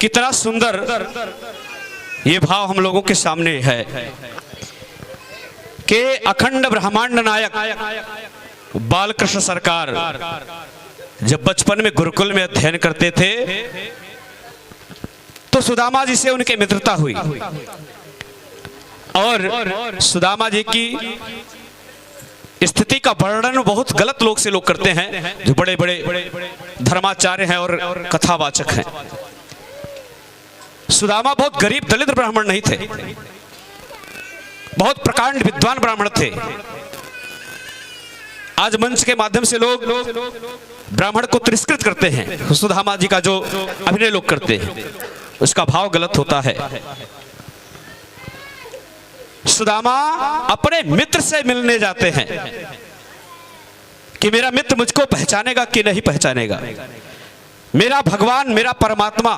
कितना सुंदर ये भाव हम लोगों के सामने है कि अखंड ब्रह्मांड नायक बालकृष्ण सरकार जब बचपन में गुरुकुल में अध्ययन करते थे तो सुदामा जी से उनकी मित्रता हुई और सुदामा जी की स्थिति का वर्णन बहुत गलत लोग से लोग करते हैं जो बड़े बड़े धर्माचार्य हैं और कथावाचक हैं। सुदामा बहुत गरीब दलित ब्राह्मण नहीं थे, बहुत प्रकांड विद्वान ब्राह्मण थे। आज मंच के माध्यम से लोग ब्राह्मण को तिरस्कृत करते हैं, सुदामा जी का जो अभिनय लोग करते हैं उसका भाव गलत होता है। सुदामा अपने मित्र से मिलने जाते हैं कि मेरा मित्र मुझको पहचानेगा कि नहीं पहचानेगा, मेरा भगवान मेरा परमात्मा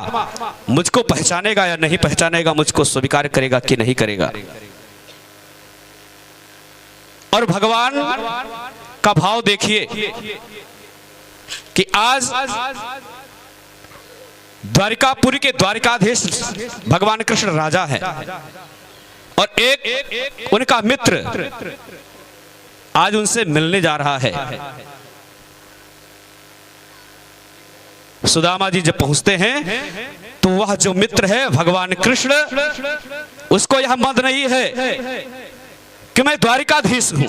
मुझको पहचानेगा या नहीं पहचानेगा, मुझको स्वीकार करेगा कि नहीं करेगा। और भगवान का भाव देखिए कि आज द्वारिकापुरी के द्वारिकाधीश भगवान कृष्ण राजा है और एक उनका मित्र आज उनसे मिलने जा रहा है। सुदामा जी जब पहुंचते हैं तो वह जो मित्र है भगवान कृष्ण, उसको यह मद नहीं है कि मैं द्वारिकाधीश हूं।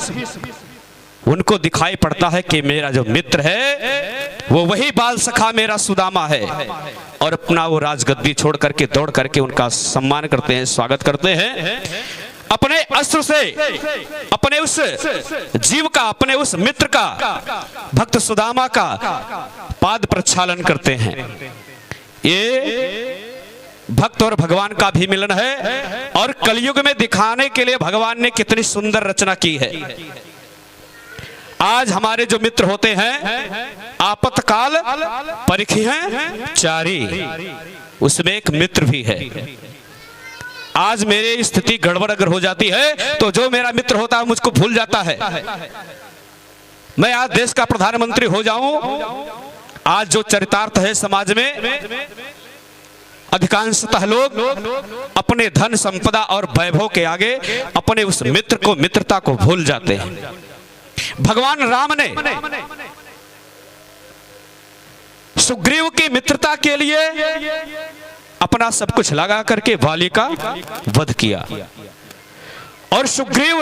उनको दिखाई पड़ता है कि मेरा जो मित्र है वो वही बाल सखा मेरा सुदामा है, और अपना वो राजगद्दी छोड़ करके दौड़ करके उनका सम्मान करते हैं, स्वागत करते हैं। अपने अस्त्र से अपने उस जीव का, अपने उस मित्र का, भक्त सुदामा का पाद प्रक्षालन करते हैं। ये भक्त और भगवान का भी मिलन है और कलयुग में दिखाने के लिए भगवान ने कितनी सुंदर रचना की है। आज हमारे जो मित्र होते हैं आपतकाल परिखी हैं चारी, उसमें एक मित्र भी है। आज मेरी स्थिति गड़बड़ अगर हो जाती है तो जो मेरा मित्र होता है मुझको भूल जाता है। मैं आज देश का प्रधानमंत्री हो जाऊं, आज जो चरितार्थ है समाज में, अधिकांशतः लोग अपने धन संपदा और वैभव के आगे अपने उस मित्र को, मित्रता को भूल जाते हैं। भगवान राम ने सुग्रीव की मित्रता के लिए अपना सब कुछ लगा करके वाली का वध किया, और सुग्रीव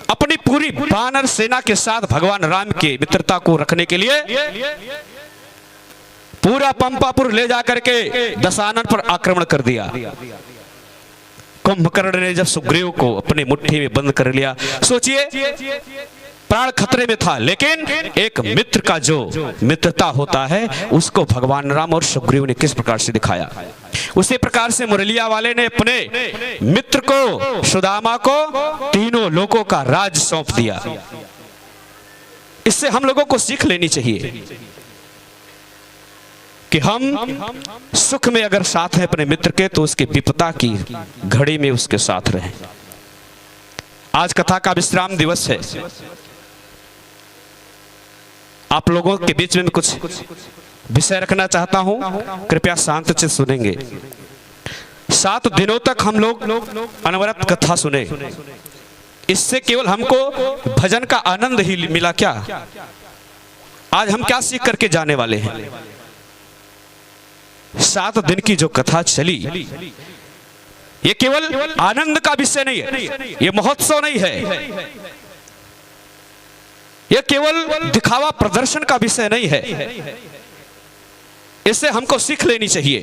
अपनी पूरी वानर सेना के साथ भगवान राम की मित्रता को रखने के लिए पूरा पंपापुर ले जाकर के दशानन पर आक्रमण कर दिया। कुंभकर्ण ने जब सुग्रीव को अपनी मुट्ठी में बंद कर लिया, सोचिए प्राण खतरे में था, लेकिन एक मित्र का जो मित्रता होता है उसको भगवान राम और सुग्रीव ने किस प्रकार से दिखाया। उसी प्रकार से मुरलिया वाले ने अपने मित्र को, सुदामा को, तीनों लोगों का राज सौंप दिया। इससे हम लोगों को सीख लेनी चाहिए कि हम सुख में अगर साथ हैं अपने मित्र के तो उसके विपदा की घड़ी में उसके साथ रहें। आज कथा का विश्राम दिवस है। आप लोगों के बीच में कुछ विषय रखना चाहता हूं, कृपया शांत चित्त सुनेंगे। 7 दिनों तक हम लोग अनवरत कथा सुने, इससे केवल हमको भजन का आनंद ही मिला क्या? आज हम क्या सीख करके जाने वाले हैं? 7 दिन की जो कथा चली, ये केवल आनंद का विषय नहीं है, ये महोत्सव नहीं है, यह केवल दिखावा प्रदर्शन का विषय नहीं है। इससे हमको सीख लेनी चाहिए।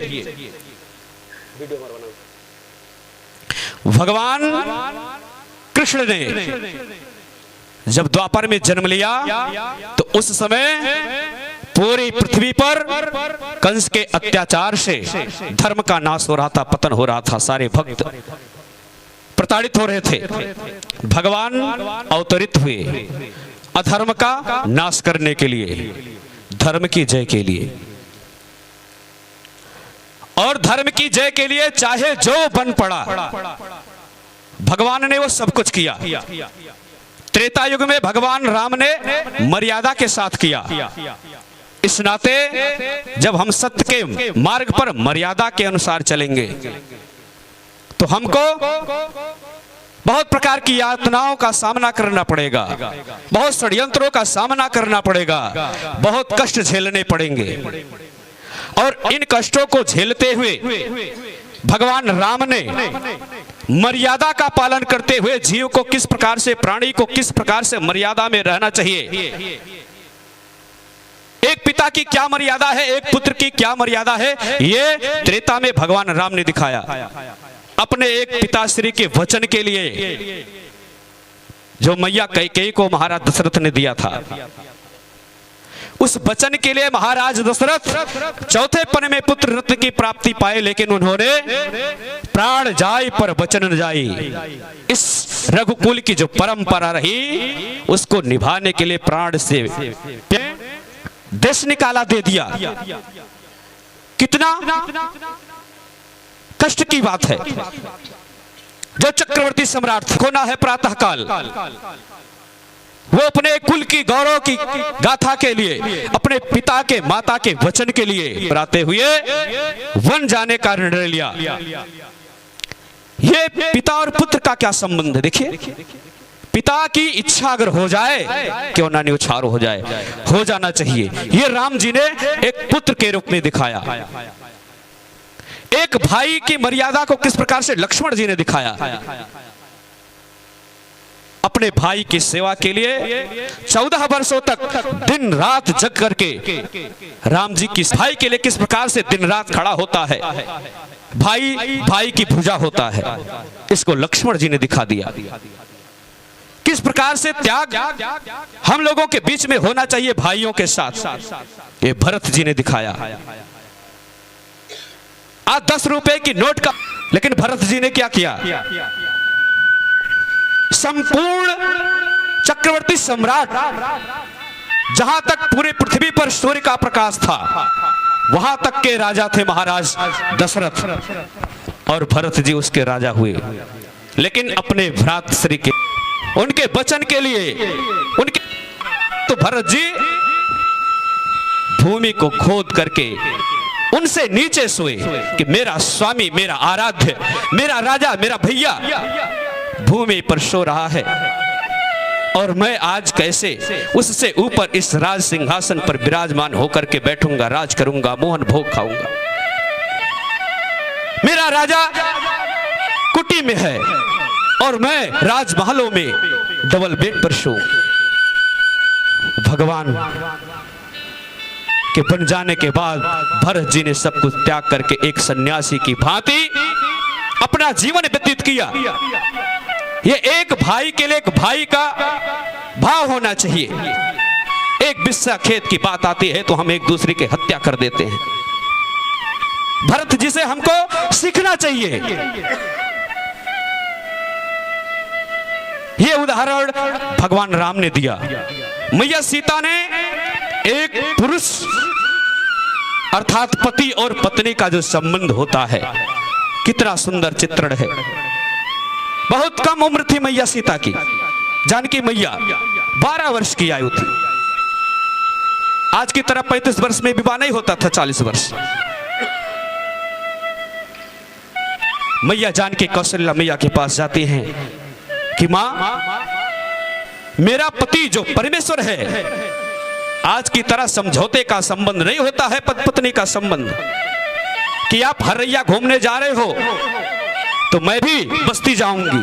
भगवान कृष्ण ने जब द्वापर में जन्म लिया तो उस समय पूरी पृथ्वी पर कंस के अत्याचार से धर्म का नाश हो रहा था, पतन हो रहा था, सारे भक्त प्रताड़ित हो रहे थे। भगवान अवतरित हुए अधर्म का नाश करने के लिए, धर्म की जय के लिए, और धर्म की जय के लिए चाहे जो बन पड़ा भगवान ने वो सब कुछ किया। त्रेता युग में भगवान राम ने मर्यादा के साथ किया, इस नाते जब हम सत्य के मार्ग पर मर्यादा के अनुसार चलेंगे तो हमको बहुत प्रकार की यातनाओं का सामना करना पड़ेगा, बहुत षड्यंत्रों का सामना करना पड़ेगा, बहुत कष्ट झेलने पड़ेंगे। और इन कष्टों को झेलते हुए भगवान राम ने मर्यादा का पालन करते हुए जीव को किस प्रकार से, प्राणी को किस प्रकार से मर्यादा में रहना चाहिए, एक पिता की क्या मर्यादा है, एक पुत्र की क्या मर्यादा है, ये त्रेता में भगवान राम ने दिखाया। अपने एक पिताश्री के वचन के लिए जो मैया कैकेयी को महाराज दशरथ ने दिया था, उस वचन के लिए महाराज दशरथ चौथे पन में पुत्र रत्न की प्राप्ति पाए, लेकिन उन्होंने प्राण जाए पर वचन न जाए। इस रघुकुल की जो परंपरा रही उसको निभाने के लिए प्राण से देश निकाला दे दिया। कितना कष्ट की बात है। जो चक्रवर्ती सम्राट खोना है प्रातः काल, वो अपने कुल की गौरव की गाथा के लिए, अपने पिता के माता के वचन के लिए राते हुए वन जाने का निर्णय लिया। ये पिता और पुत्र का क्या संबंध है? देखिए, पिता की इच्छा अगर हो जाए, क्यों ना न्यौछावर हो जाए, हो जाना चाहिए। ये राम जी ने एक पुत्र के रूप में दिखाया। एक भाई की मर्यादा को किस प्रकार से लक्ष्मण जी ने दिखाया। अपने भाई की सेवा के लिए 14 वर्षों तक दिन रात जग करके राम जी की भाई के लिए किस प्रकार से दिन रात खड़ा होता है, भाई भाई की भुजा होता है, इसको लक्ष्मण जी ने दिखा दिया। किस प्रकार से त्याग हम लोगों के बीच में होना चाहिए भाइयों के साथ, ये भरत जी ने दिखाया। आज 10 रुपए की नोट का, लेकिन भरत जी ने क्या किया? संपूर्ण चक्रवर्ती सम्राट, जहां तक पूरे पृथ्वी पर सूर्य का प्रकाश था, वहां तक के राजा थे महाराज दशरथ, और भरत जी उसके राजा हुए। लेकिन अपने भ्रातृश्री के उनके वचन के लिए उनके तो भरत जी भूमि को खोद करके उनसे नीचे सोए कि मेरा स्वामी, मेरा आराध्य, मेरा राजा, मेरा भैया भूमि पर सो रहा है, और मैं आज कैसे उससे ऊपर इस राज सिंहासन पर विराजमान होकर के बैठूंगा, राज करूंगा, मोहन भोग खाऊंगा। मेरा राजा कुटी में है और मैं राजमहलों में डबल बेड पर सो। भगवान के बन जाने के बाद भरत जी ने सब कुछ त्याग करके एक सन्यासी की भांति अपना जीवन व्यतीत किया। ये एक भाई के लिए एक भाई का भाव होना चाहिए। एक बिस्सा खेत की बात आती है तो हम एक दूसरे की हत्या कर देते हैं। भरत जी से हमको सीखना चाहिए। ये उदाहरण भगवान राम ने दिया। मैया सीता ने एक पुरुष अर्थात पति और पत्नी का जो संबंध होता है, कितना सुंदर चित्रण है। बहुत कम उम्र थी मैया सीता की। जानकी मैया 12 वर्ष की आयु थी। आज की तरह 35 वर्ष में विवाह नहीं होता था, 40 वर्ष। मैया जानकी कौशल्या मैया के पास जाती हैं कि मां, मेरा पति जो परमेश्वर है, आज की तरह समझौते का संबंध नहीं होता है, पति पत्नी का संबंध कि आप हरैया घूमने जा रहे हो तो मैं भी बस्ती जाऊंगी,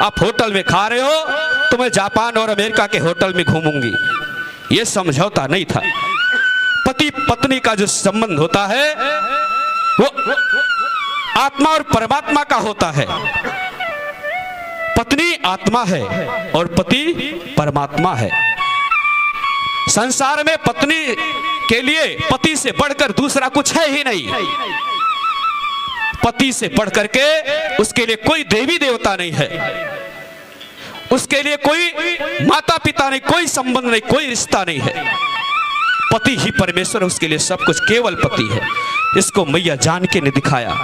आप होटल में खा रहे हो तो मैं जापान और अमेरिका के होटल में घूमूंगी। यह समझौता नहीं था। पति पत्नी का जो संबंध होता है वो आत्मा और परमात्मा का होता है। पत्नी आत्मा है और पति परमात्मा है। संसार में पत्नी के लिए पति से बढ़कर दूसरा कुछ है ही नहीं। पति से बढ़कर के उसके लिए कोई देवी देवता नहीं है, उसके लिए कोई माता पिता नहीं, कोई संबंध नहीं, कोई रिश्ता नहीं है। पति ही परमेश्वर, उसके लिए सब कुछ केवल पति है। इसको मैया जानकी ने दिखाया।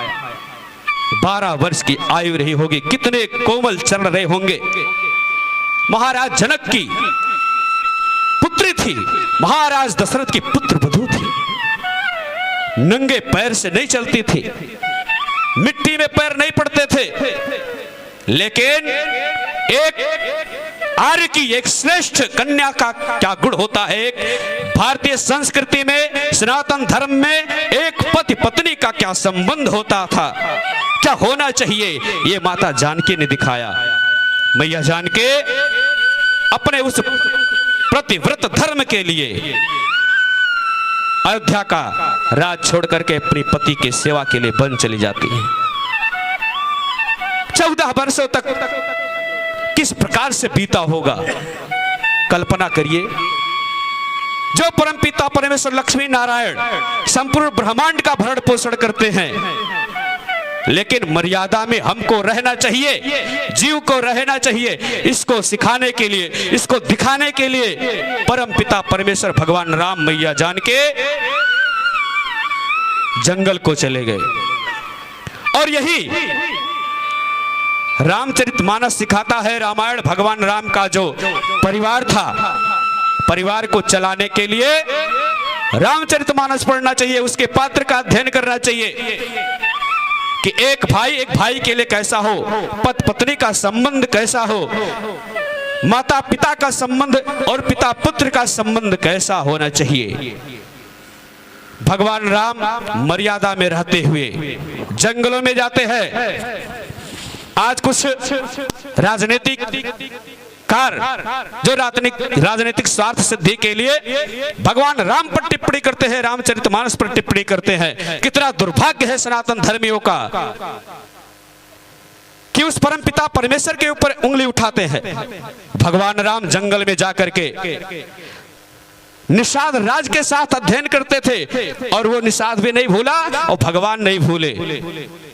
12 वर्ष की आयु रही होगी, कितने कोमल चरण रहे होंगे। महाराज जनक की पुत्र पुत्री थी, महाराज दशरथ की पुत्र वधू थी। नंगे पैर से नहीं चलती थी, मिट्टी में पैर नहीं पड़ते थे, लेकिन एक आर्य की एक श्रेष्ठ कन्या का क्या गुण होता है, एक भारतीय संस्कृति में, सनातन धर्म में एक पति पत्नी का क्या संबंध होता था, क्या होना चाहिए, ये माता जानकी ने दिखाया। मैया जानकी अपने उस प्रतिव्रत धर्म के लिए अयोध्या का राज छोड़ करके अपनी पति की सेवा के लिए वन चली जाती है। 14 वर्षों तक किस प्रकार से बीता होगा, कल्पना करिए। जो परमपिता परमेश्वर लक्ष्मी नारायण संपूर्ण ब्रह्मांड का भरण पोषण करते हैं, लेकिन मर्यादा में हमको रहना चाहिए, जीव को रहना चाहिए। इसको सिखाने के लिए, इसको दिखाने के लिए परमपिता परमेश्वर भगवान राम मैया जानकी जंगल को चले गए। और यही रामचरितमानस सिखाता है। रामायण भगवान राम का जो परिवार था, परिवार को चलाने के लिए रामचरितमानस पढ़ना चाहिए, उसके पात्र का अध्ययन करना चाहिए कि एक भाई के लिए कैसा हो, पति पत्नी का संबंध कैसा हो, माता पिता का संबंध और पिता पुत्र का संबंध कैसा होना चाहिए। भगवान राम मर्यादा में रहते हुए जंगलों में जाते हैं। आज कुछ राजनीतिक कार जो राजनीतिक स्वार्थ सिद्धि के लिए भगवान राम पर टिप्पणी करते हैं, रामचरितमानस पर टिप्पणी करते हैं। कितना दुर्भाग्य है सनातन धर्मियों का कि उस परम पिता परमेश्वर के ऊपर उंगली उठाते हैं। भगवान राम जंगल में जाकर के निषाद राज के साथ अध्ययन करते थे, और वो निषाद भी नहीं भूला और भगवान नहीं भूले,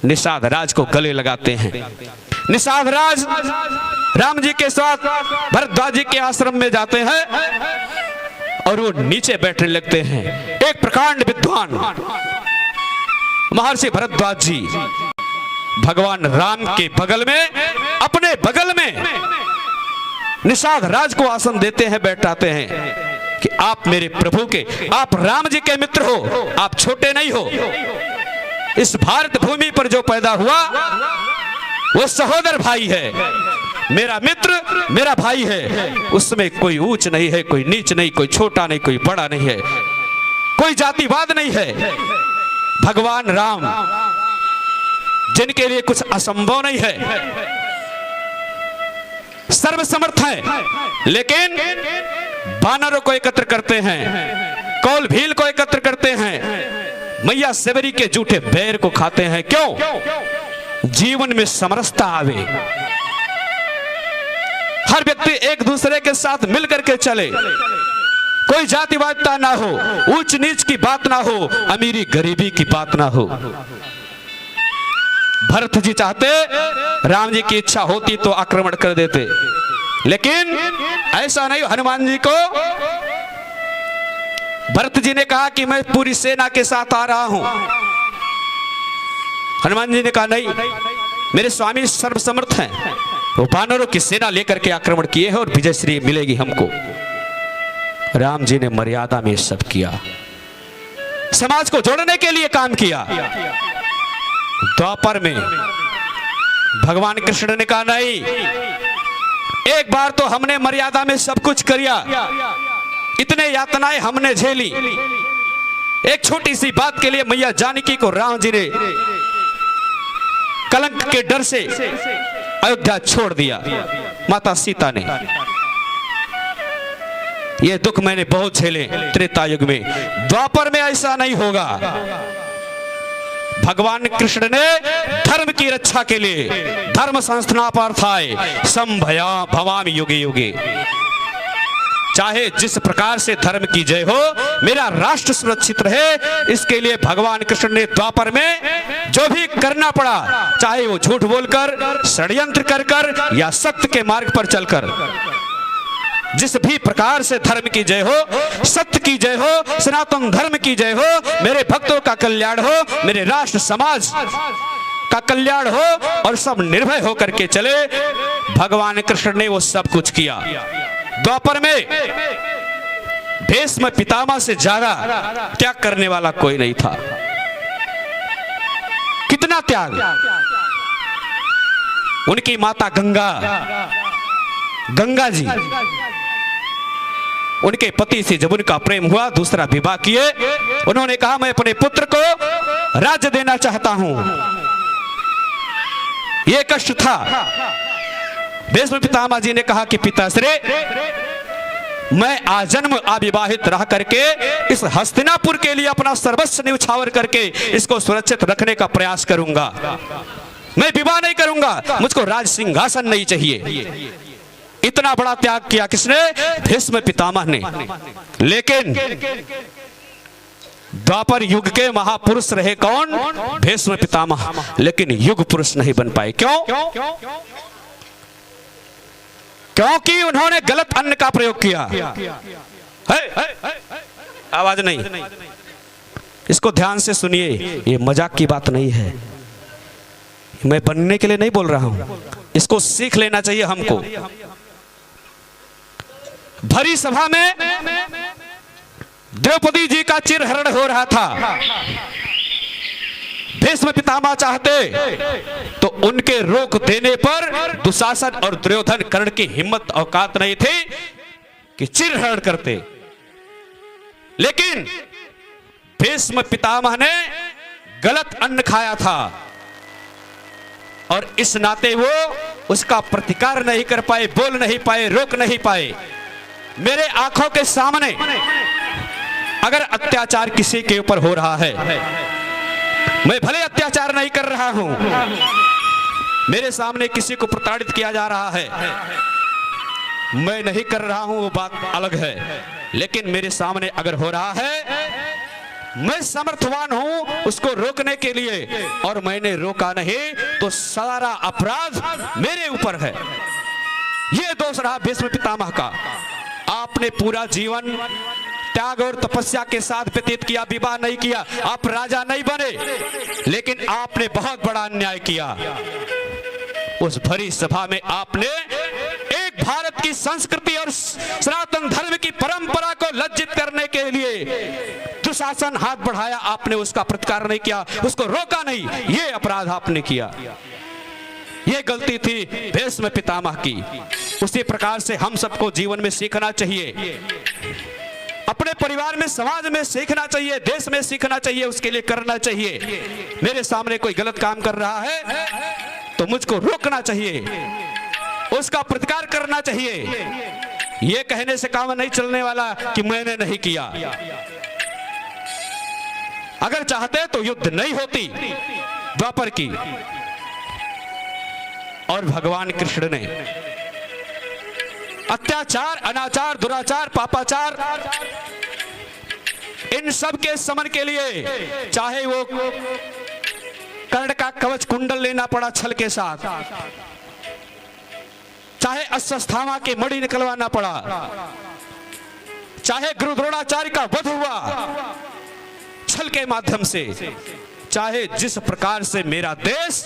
निषाद राज को गले लगाते हैं। निषाद राज राम जी के साथ भरद्वाज जी के आश्रम में जाते हैं और वो नीचे बैठने लगते हैं। एक प्रकांड विद्वान महर्षि भरद्वाज जी भगवान राम के बगल में, अपने बगल में निषाद राज को आसन देते हैं, बैठाते हैं कि आप मेरे प्रभु के, आप राम जी के मित्र हो, आप छोटे नहीं हो। इस भारत भूमि पर जो पैदा हुआ वो सहोदर भाई है, मेरा मित्र, मेरा भाई है। उसमें कोई ऊंच नहीं है, कोई नीच नहीं, कोई छोटा नहीं, कोई बड़ा नहीं है, कोई जातिवाद नहीं है। भगवान राम जिनके लिए कुछ असंभव नहीं है, सर्वसमर्थ है, लेकिन बानरों को एकत्र करते हैं, कौल भील को एकत्र करते हैं, मैया सेवरी के जूठे बैर को खाते हैं। क्यों? जीवन में समरसता आवे, हर व्यक्ति एक दूसरे के साथ मिलकर के चले, कोई जातिवादिता ना हो, ऊंच नीच की बात ना हो, अमीरी गरीबी की बात ना हो। भरत जी चाहते, राम जी की इच्छा होती तो आक्रमण कर देते, लेकिन ऐसा नहीं। हनुमान जी को भरत जी ने कहा कि मैं पूरी सेना के साथ आ रहा हूं। हनुमान जी ने कहा नहीं, मेरे स्वामी सर्वसमर्थ हैं, वो वानरों की सेना लेकर के आक्रमण किए हैं और विजयश्री मिलेगी हमको। राम जी ने मर्यादा में सब किया, समाज को जोड़ने के लिए काम किया। द्वापर में भगवान कृष्ण ने कहा नहीं, एक बार तो हमने मर्यादा में सब कुछ किया, इतने यातनाएं हमने झेली, एक छोटी सी बात के लिए मैया जानकी को राम जी ने कलंक के डर से अयोध्या छोड़ दिया। माता सीता ने, ये दुख मैंने बहुत झेले त्रेता युग में, द्वापर में ऐसा नहीं होगा। भगवान कृष्ण ने धर्म की रक्षा के लिए धर्म संस्थापनार्थाय संभया भवामि युगे युगे, चाहे जिस प्रकार से धर्म की जय हो, मेरा राष्ट्र सुरक्षित रहे, इसके लिए भगवान कृष्ण ने द्वापर में जो भी करना पड़ा, चाहे वो झूठ बोलकर, षड्यंत्र कर कर या सत्य के मार्ग पर चलकर, जिस भी प्रकार से धर्म की जय हो, सत्य की जय हो, सनातन धर्म की जय हो, मेरे भक्तों का कल्याण हो, मेरे राष्ट्र समाज का कल्याण हो और सब निर्भय होकर के चले। भगवान कृष्ण ने वो सब कुछ किया। द्वापर में भीष्म पितामह से ज्यादा त्याग करने वाला कोई नहीं था। कितना त्याग! उनकी माता गंगा जी, उनके पति से जब उनका प्रेम हुआ, दूसरा विवाह किए, उन्होंने कहा मैं अपने पुत्र को राज्य देना चाहता हूं। यह कष्ट था। भीष्म पितामह जी ने कहा कि पिताश्री, मैं आजन्म अविवाहित रह करके इस हस्तिनापुर के लिए अपना सर्वस्व न्यौछावर करके इसको सुरक्षित रखने का प्रयास करूंगा। मैं विवाह नहीं करूंगा, मुझको राज सिंहासन नहीं चाहिए। इतना बड़ा त्याग किया किसने? भीष्म पितामह ने। लेकिन द्वापर युग के महापुरुष रहे कौन? भीष्म पितामह। लेकिन युग पुरुष नहीं बन पाए। क्यों? क्योंकि उन्होंने गलत अन्न का प्रयोग किया। आवाज नहीं, इसको ध्यान से सुनिए, ये मजाक की बात नहीं है। मैं बनने के लिए नहीं बोल रहा हूं, इसको सीख लेना चाहिए हमको। भरी सभा में द्रौपदी जी का चिरहरण हो रहा था। भीष्म पितामह चाहते तो उनके रोक देने पर दुशासन और दुर्योधन कर्ण की हिम्मत औकात नहीं थी कि चिरहरण करते। लेकिन भीष्म पितामह ने गलत अन्न खाया था और इस नाते वो उसका प्रतिकार नहीं कर पाए, बोल नहीं पाए, रोक नहीं पाए। मेरे आंखों के सामने अगर अत्याचार किसी के ऊपर हो रहा है, मैं भले अत्याचार नहीं कर रहा हूं, मेरे सामने किसी को प्रताड़ित किया जा रहा है, मैं नहीं कर रहा हूं, वो बात अलग है। लेकिन मेरे सामने अगर हो रहा है, मैं समर्थवान हूं उसको रोकने के लिए, और मैंने रोका नहीं तो सारा अपराध मेरे ऊपर है। यह दोष रहा भीष्म पितामह का। आपने पूरा जीवन त्याग और तपस्या के साथ व्यतीत किया, विवाह नहीं किया, आप राजा नहीं बने, लेकिन आपने बहुत बड़ा अन्याय किया। उस भरी सभा में आपने एक भारत की संस्कृति और सनातन धर्म की परंपरा को लज्जित करने के लिए दुशासन हाथ बढ़ाया, आपने उसका प्रतिकार नहीं किया, उसको रोका नहीं। यह अपराध आपने किया, यह गलती थी भीष्म पितामह की। उसी प्रकार से हम सबको जीवन में सीखना चाहिए, अपने परिवार में, समाज में सीखना चाहिए, देश में सीखना चाहिए, उसके लिए करना चाहिए। मेरे सामने कोई गलत काम कर रहा है तो मुझको रोकना चाहिए, उसका प्रतिकार करना चाहिए। यह कहने से काम नहीं चलने वाला कि मैंने नहीं किया। अगर चाहते तो युद्ध नहीं होती द्वापर की। और भगवान कृष्ण ने अत्याचार, अनाचार, दुराचार, पापाचार, इन सब के समन के लिए, चाहे वो कर्ण का कवच कुंडल लेना पड़ा छल के साथ, चाहे अश्वत्थामा के मणि निकलवाना पड़ा, चाहे गुरु द्रोणाचार्य का वध हुआ छल के माध्यम से, चाहे जिस प्रकार से मेरा देश,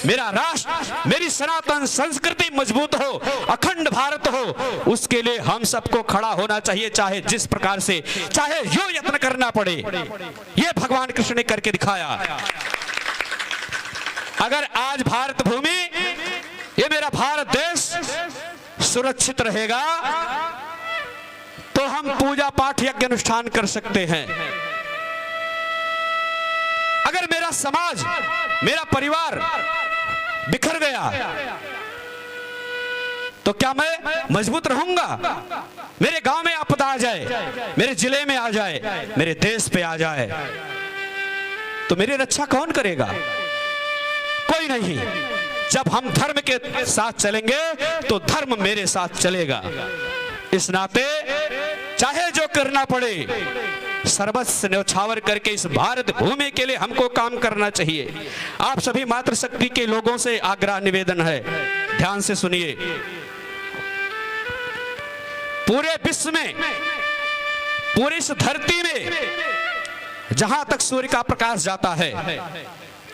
मेरा राष्ट्र, मेरी सनातन संस्कृति मजबूत हो, अखंड भारत हो, उसके लिए हम सबको खड़ा होना चाहिए, चाहे जिस प्रकार से, चाहे यो यत्न करना पड़े। ये भगवान कृष्ण ने करके दिखाया। अगर आज भारत भूमि, ये मेरा भारत देश सुरक्षित रहेगा तो हम पूजा पाठ यज्ञ अनुष्ठान कर सकते हैं। अगर मेरा समाज, मेरा परिवार बिखर गया तो क्या मैं मजबूत रहूंगा? मेरे गांव में आपदा आ जाए, मेरे जिले में आ जाए, मेरे देश पे आ जाए, तो मेरी रक्षा कौन करेगा? कोई नहीं। जब हम धर्म के साथ चलेंगे तो धर्म मेरे साथ चलेगा। इस नाते चाहे जो करना पड़े, सर्वस्व न्यौछावर करके इस भारत भूमि के लिए हमको काम करना चाहिए। आप सभी मातृशक्ति के लोगों से आग्रह निवेदन है, ध्यान से सुनिए। पूरे विश्व में, पूरी इस धरती में जहां तक सूर्य का प्रकाश जाता है,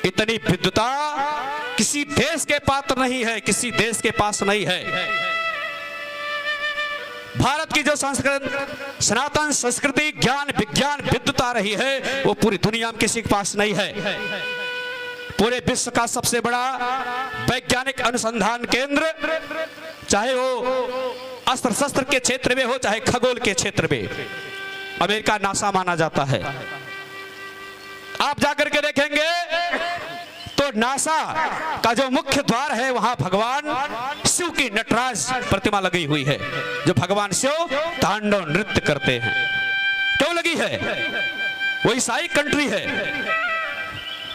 इतनी विद्युता किसी देश के पात्र नहीं है, किसी देश के पास नहीं है। भारत की जो संस्कृत सनातन संस्कृति ज्ञान विज्ञान विद्युत आ रही है वो पूरी दुनिया में किसी के पास नहीं है। पूरे विश्व का सबसे बड़ा वैज्ञानिक अनुसंधान केंद्र, चाहे वो अस्त्र शस्त्र के क्षेत्र में हो चाहे खगोल के क्षेत्र में, अमेरिका नासा माना जाता है। आप जाकर के देखेंगे तो नासा का जो मुख्य द्वार है वहां भगवान शिव की नटराज प्रतिमा लगी हुई है, जो भगवान शिव तांडव नृत्य करते हैं। क्यों लगी है? वो ईसाई कंट्री है,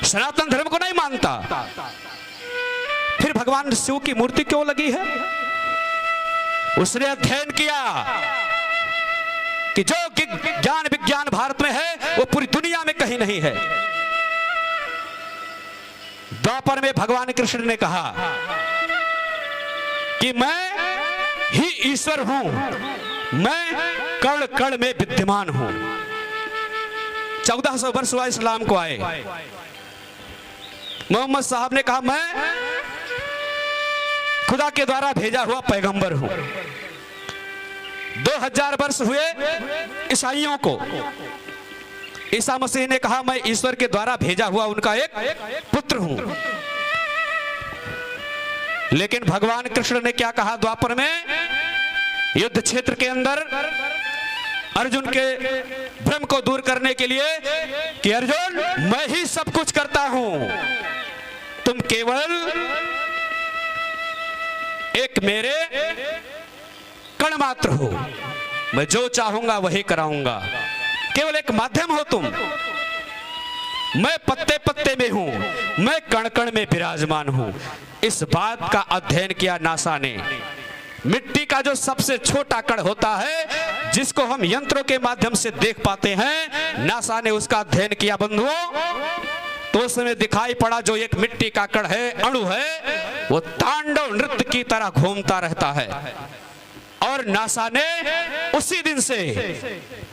सनातन धर्म को नहीं मानता, फिर भगवान शिव की मूर्ति क्यों लगी है? उसने अध्ययन किया कि जो ज्ञान विज्ञान भारत में है वो पूरी दुनिया में कहीं नहीं है। द्वापर में भगवान कृष्ण ने कहा कि मैं ही ईश्वर हूं, मैं कण कण में विद्यमान हूं। 1400 वर्ष हुआ इस्लाम को आए। मोहम्मद साहब ने कहा मैं खुदा के द्वारा भेजा हुआ पैगंबर हूं। 2000 वर्ष हुए ईसाइयों को। ईसा मसीह ने कहा मैं ईश्वर के द्वारा भेजा हुआ उनका एक पुत्र हूं। लेकिन भगवान कृष्ण ने क्या कहा द्वापर में? युद्ध क्षेत्र के अंदर अर्जुन के भ्रम को दूर करने के लिए कि अर्जुन मैं ही सब कुछ करता हूं, तुम केवल एक मेरे कण मात्र हो, मैं जो चाहूंगा वही कराऊंगा, केवल एक माध्यम हो तुम। मैं पत्ते पत्ते में हूं, मैं कण कण में विराजमान हूं। इस बात का अध्ययन किया नासा ने। मिट्टी का जो सबसे छोटा कण होता है जिसको हम यंत्रों के माध्यम से देख पाते हैं, नासा ने उसका अध्ययन किया बंधुओं, तो उसमें दिखाई पड़ा जो एक मिट्टी का कण है, अणु है, वो तांडव नृत्य की तरह घूमता रहता है। और नासा ने उसी दिन से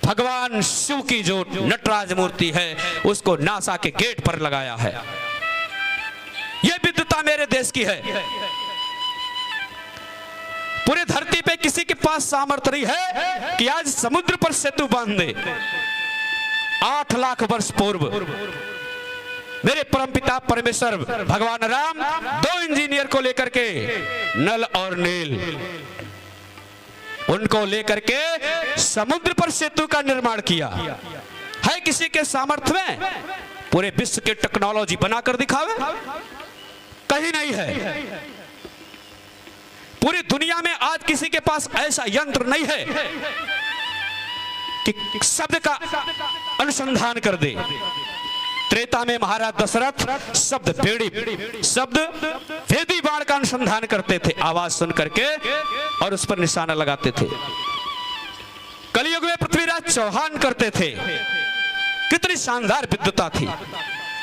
भगवान शिव की जो नटराज मूर्ति है उसको नासा के गेट पर लगाया है। यह विद्वता मेरे देश की है। पूरी धरती पे किसी के पास सामर्थ्य नहीं है कि आज समुद्र पर सेतु बांध दे। 8 लाख वर्ष पूर्व मेरे परमपिता परमेश्वर भगवान राम 2 इंजीनियर को लेकर के, नल और नील, उनको लेकर के समुद्र पर सेतु का निर्माण किया। है किसी के सामर्थ्य में? पूरे विश्व की टेक्नोलॉजी बनाकर दिखावे? कहीं नहीं है। पूरी दुनिया में आज किसी के पास ऐसा यंत्र नहीं है कि शब्द का अनुसंधान कर दे। त्रेता में महाराज दशरथ शब्द बेड़ी, शब्द वेदी बाण का अनुसंधान करते थे, आवाज सुन करके और उस पर निशाना लगाते थे। कलयुग में पृथ्वीराज चौहान करते थे। कितनी शानदार विद्वता थी।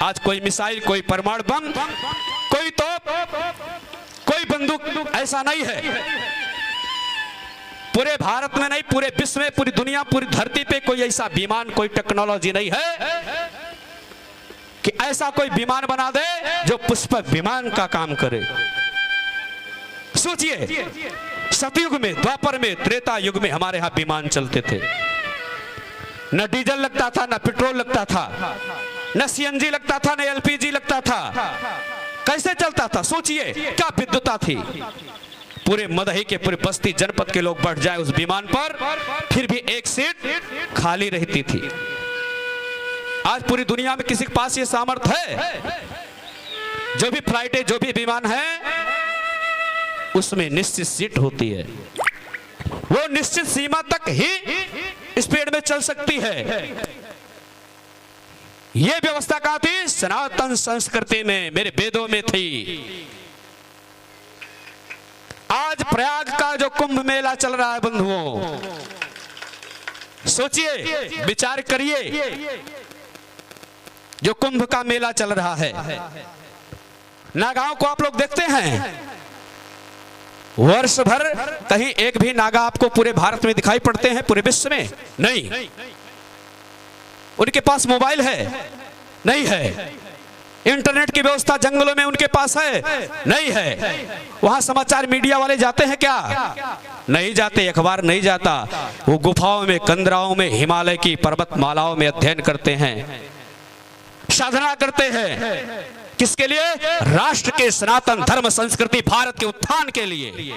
आज कोई मिसाइल, कोई परमाणु बम, कोई तोप, कोई बंदूक ऐसा नहीं है। पूरे भारत में नहीं, पूरे विश्व में, पूरी दुनिया, पूरी धरती पे कोई ऐसा विमान, कोई टेक्नोलॉजी नहीं है कि ऐसा कोई विमान बना दे जो पुष्पक विमान का काम करे। सोचिए, सतयुग में, द्वापर में, त्रेता युग में हमारे यहां विमान चलते थे। न डीजल लगता था, न पेट्रोल लगता था, न सीएनजी लगता था, न एलपीजी लगता था। कैसे चलता था? सोचिए क्या विद्वता थी। पूरे मदही के पूरे बस्ती जनपद के लोग बैठ जाए उस विमान पर, फिर भी एक सीट खाली रहती थी। आज पूरी दुनिया में किसी के पास ये सामर्थ्य है? जो भी फ्लाइटें, जो भी विमान है, उसमें निश्चित सीट होती है। वो निश्चित सीमा तक ही स्पीड में चल सकती है। ये व्यवस्था कहां थी? सनातन संस्कृति में, मेरे वेदों में थी। आज प्रयाग का जो कुंभ मेला चल रहा है बंधुओं, सोचिए, विचार करिए, जो कुंभ का मेला चल रहा है, नागाओं को आप लोग देखते हैं? वर्ष भर कहीं एक भी नागा आपको पूरे भारत में दिखाई पड़ते हैं? पूरे विश्व में नहीं। उनके पास मोबाइल है? नहीं है। इंटरनेट की व्यवस्था जंगलों में उनके पास है? नहीं है। वहां समाचार मीडिया वाले जाते हैं क्या? नहीं जाते। अखबार नहीं जाता। वो गुफाओं में, कंदराओं में, हिमालय की पर्वतमालाओं में अध्ययन करते हैं, साधना करते हैं। किसके लिए? राष्ट्र के सनातन धर्म संस्कृति भारत के उत्थान के लिए।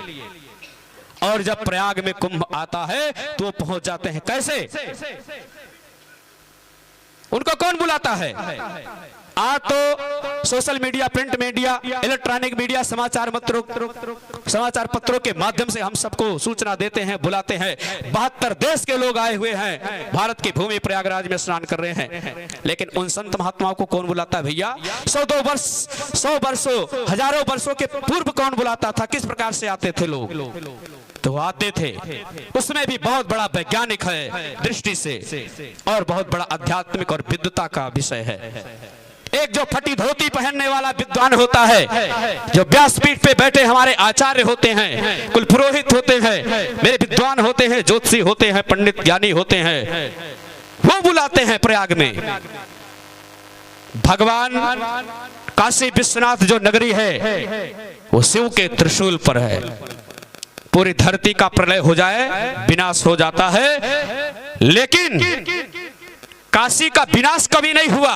और जब प्रयाग में कुंभ आता है तो वो पहुंच जाते हैं। कैसे? उनको कौन बुलाता है? आज तो social media, print media, electronic media, समाचार पत्रों के माध्यम से हम सबको सूचना देते हैं, बुलाते हैं। 72 देश के लोग आए हुए हैं, भारत की भूमि प्रयागराज में स्नान कर रहे हैं। लेकिन उन संत महात्माओं को कौन बुलाता है भैया? 100 वर्षों, हजारों वर्षों के पूर्व कौन बुलाता था? किस प्रकार से आते थे लोग? तो आते थे। उसमें भी बहुत बड़ा वैज्ञानिक है दृष्टि से, और बहुत बड़ा आध्यात्मिक और विद्वता का विषय है। एक जो फटी धोती पहनने वाला विद्वान होता है, जो व्यासपीठ पे बैठे हमारे आचार्य होते हैं, कुल पुरोहित होते हैं, मेरे विद्वान होते हैं, ज्योतिषी होते हैं, पंडित ज्ञानी होते हैं, वो बुलाते हैं प्रयाग में। भगवान काशी विश्वनाथ जो नगरी है वो शिव के त्रिशूल पर है। पूरी धरती का प्रलय हो जाए, विनाश हो जाता है, लेकिन काशी का विनाश कभी नहीं हुआ,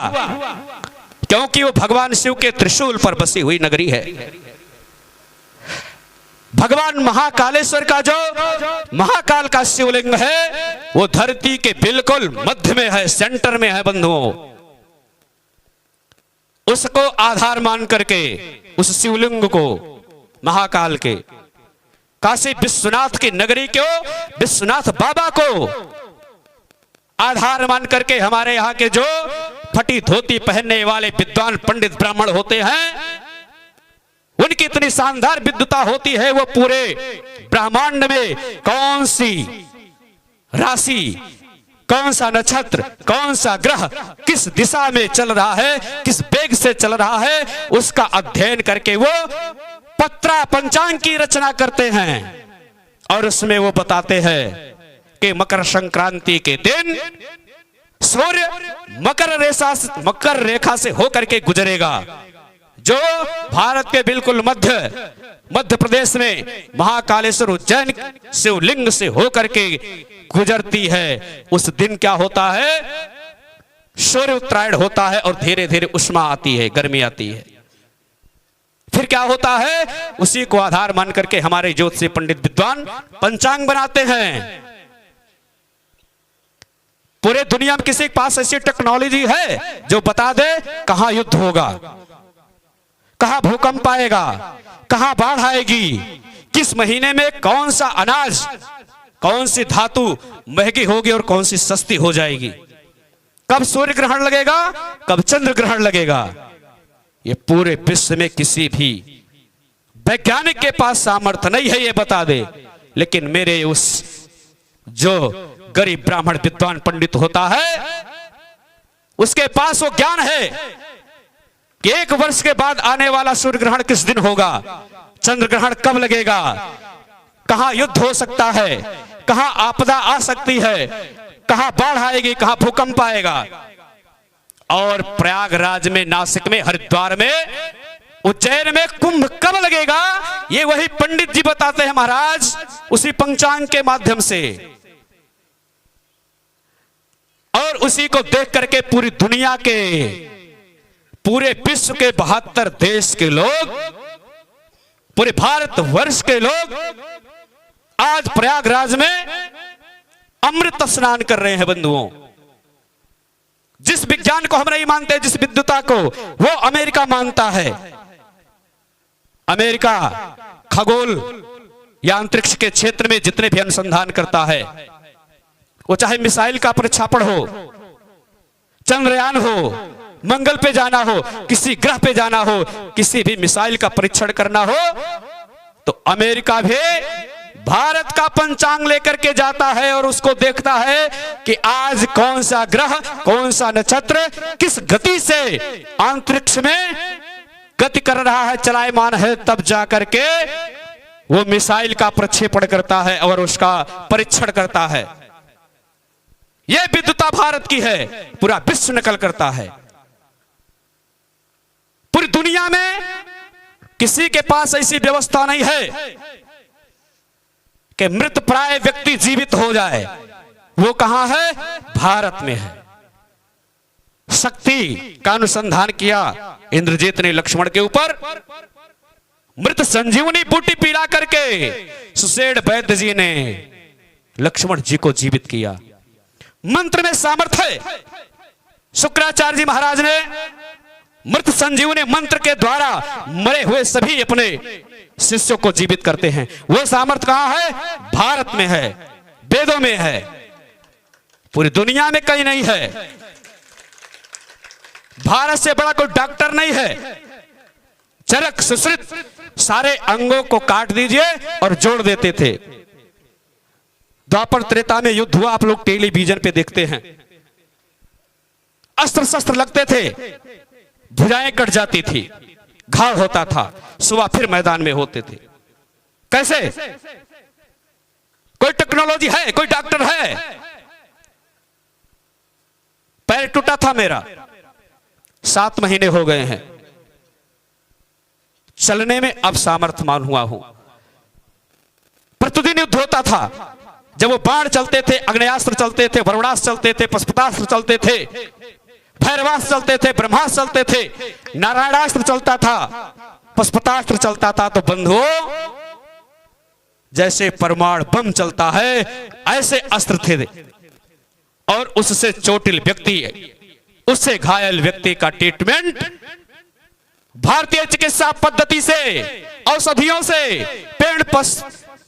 क्योंकि वो भगवान शिव के त्रिशूल पर बसी हुई नगरी है। भगवान महाकालेश्वर का जो महाकाल का शिवलिंग है वो धरती के बिल्कुल मध्य में है, सेंटर में है बंधुओं। उसको आधार मान करके उस शिवलिंग को, महाकाल के, काशी विश्वनाथ की नगरी को, विश्वनाथ बाबा को आधार मान करके हमारे यहाँ के जो फटी धोती पहनने वाले विद्वान पंडित ब्राह्मण होते हैं, उनकी इतनी शानदार विद्वता होती है। वो पूरे ब्रह्मांड में कौन सी राशि, कौन सा नक्षत्र, कौन सा ग्रह किस दिशा में चल रहा है, किस वेग से चल रहा है, उसका अध्ययन करके वो पत्रा पंचांग की रचना करते हैं। और उसमें वो बताते हैं कि मकर संक्रांति के दिन सूर्य मकर रेखा से होकर के गुजरेगा, जो भारत के बिल्कुल मध्य प्रदेश में महाकालेश्वर उज्जैन शिवलिंग से होकर के गुजरती है। उस दिन क्या होता है? सूर्य उत्तरायण होता है और धीरे धीरे उष्मा आती है, गर्मी आती है। फिर क्या होता है? उसी को आधार मान करके हमारे ज्योतिषी पंडित विद्वान पंचांग बनाते हैं। पूरे दुनिया में किसी के पास ऐसी टेक्नोलॉजी है जो बता दे कहां युद्ध होगा, कहां भूकंप आएगा, कहां बाढ़ आएगी, किस महीने में कौन सा अनाज, कौन सी धातु महंगी होगी और कौन सी सस्ती हो जाएगी, कब सूर्य ग्रहण लगेगा, कब चंद्र ग्रहण लगेगा? ये पूरे विश्व में किसी भी वैज्ञानिक के पास सामर्थ्य नहीं है ये बता दे। लेकिन मेरे उस जो गरीब ब्राह्मण विद्वान पंडित होता है, उसके पास वो ज्ञान है कि 1 वर्ष के बाद आने वाला सूर्य ग्रहण किस दिन होगा, चंद्र ग्रहण कब लगेगा, कहां युद्ध हो सकता है, कहां आपदा आ सकती है, कहां बाढ़ आएगी, कहां भूकंप आएगा। और प्रयागराज में, नासिक में, हरिद्वार में, उज्जैन में कुंभ कब लगेगा, ये वही पंडित जी बताते हैं महाराज, उसी पंचांग के माध्यम से। और उसी को देख करके पूरी दुनिया के, पूरे विश्व के 72 देश के लोग, पूरे भारत वर्ष के लोग आज प्रयागराज में अमृत स्नान कर रहे हैं बंधुओं। जिस विज्ञान को हम नहीं मानते, जिस विद्वता को, वो अमेरिका मानता है। अमेरिका खगोल या अंतरिक्ष के क्षेत्र में जितने भी अनुसंधान करता है, वो चाहे मिसाइल का प्रक्षेपण हो, चंद्रयान हो, मंगल पे जाना हो, किसी ग्रह पे जाना हो, किसी भी मिसाइल का परीक्षण करना हो, तो अमेरिका भी भारत का पंचांग लेकर के जाता है और उसको देखता है कि आज कौन सा ग्रह, कौन सा नक्षत्र किस गति से अंतरिक्ष में गति कर रहा है, चलायमान है, तब जाकर के वो मिसाइल का प्रक्षेपण करता है और उसका परीक्षण करता है। यह विद्वता भारत की है, पूरा विश्व नकल करता है। दुनिया में किसी के पास ऐसी व्यवस्था नहीं है कि मृत प्राय व्यक्ति जीवित हो जाए। वो कहां है? भारत में है। शक्ति का अनुसंधान किया इंद्रजीत ने लक्ष्मण के ऊपर। मृत संजीवनी बूटी पिला करके सुसेड़ वैद्य जी ने लक्ष्मण जी को जीवित किया। मंत्र में सामर्थ्य है। शुक्राचार्य जी महाराज ने मृत संजीवनी मंत्र के द्वारा मरे हुए सभी अपने शिष्यों को जीवित करते हैं। वो सामर्थ्य कहां है? भारत में है, वेदों में है, पूरी दुनिया में कहीं नहीं है। भारत से बड़ा कोई डॉक्टर नहीं है। चरक सुश्रित सारे अंगों को काट दीजिए और जोड़ देते थे। द्वापर त्रेता में युद्ध हुआ, आप लोग टेलीविजन पे देखते हैं। अस्त्र शस्त्र लगते थे, भुजाएं कट जाती थी, घाव होता था, सुबह फिर मैदान में होते थे। कैसे? कोई टेक्नोलॉजी है? कोई डॉक्टर है? पैर टूटा था मेरा, 7 महीने हो गए हैं, चलने में अब सामर्थ्यवान हुआ हूं। प्रतिदिन युद्ध होता था। जब वो बाण चलते थे, अग्नेयास्त्र चलते थे, वरुणास्त्र चलते थे, पशुपतास्त्र चलते थे, भैरवास्त्र चलते थे, ब्रह्मास्त्र चलते थे, नारायणास्त्र चलता था, पशुपतास्त्र चलता था, तो बंधुओं जैसे परमाणु बम चलता है ऐसे अस्त्र थे। और उससे चोटिल व्यक्ति, उससे घायल व्यक्ति का ट्रीटमेंट भारतीय चिकित्सा पद्धति से, औषधियों से, पेड़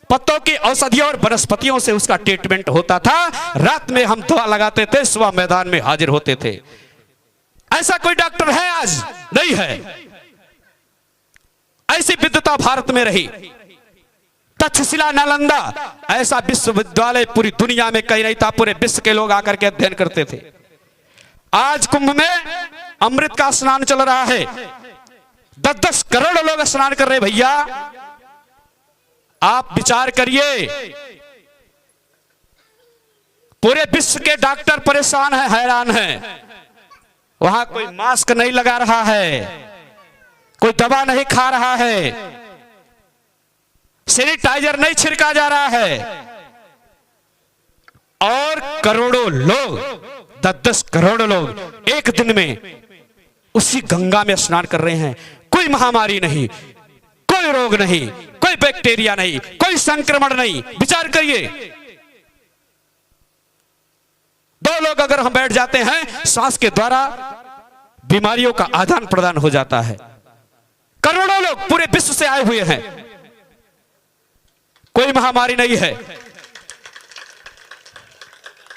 पत्तों की औषधियों और वनस्पतियों से उसका ट्रीटमेंट होता था। रात में हम दवा लगाते थे, सुबह मैदान में हाजिर होते थे। ऐसा कोई डॉक्टर है? आज नहीं है। ऐसी विद्वता भारत में रही। तक्षशिला, नालंदा ऐसा विश्वविद्यालय पूरी दुनिया में कहीं नहीं था। पूरे विश्व के लोग आकर के अध्ययन करते थे। आज कुंभ में अमृत का स्नान चल रहा है। 10-10 करोड़ लोग स्नान कर रहे। भैया आप विचार करिए, पूरे विश्व के डॉक्टर परेशान हैं, हैरान हैं। वहां कोई मास्क नहीं लगा रहा है, कोई दवा नहीं खा रहा है, सैनिटाइजर नहीं छिड़का जा रहा है, और करोड़ों लोग, 10-10 करोड़ लोग एक दिन में उसी गंगा में स्नान कर रहे हैं। कोई महामारी नहीं, कोई रोग नहीं, कोई बैक्टीरिया नहीं, कोई संक्रमण नहीं। विचार करिए, 2 लोग अगर हम बैठ जाते हैं, सांस के द्वारा बीमारियों का आदान प्रदान हो जाता है। करोड़ों लोग पूरे विश्व से आए हुए हैं, कोई महामारी नहीं है।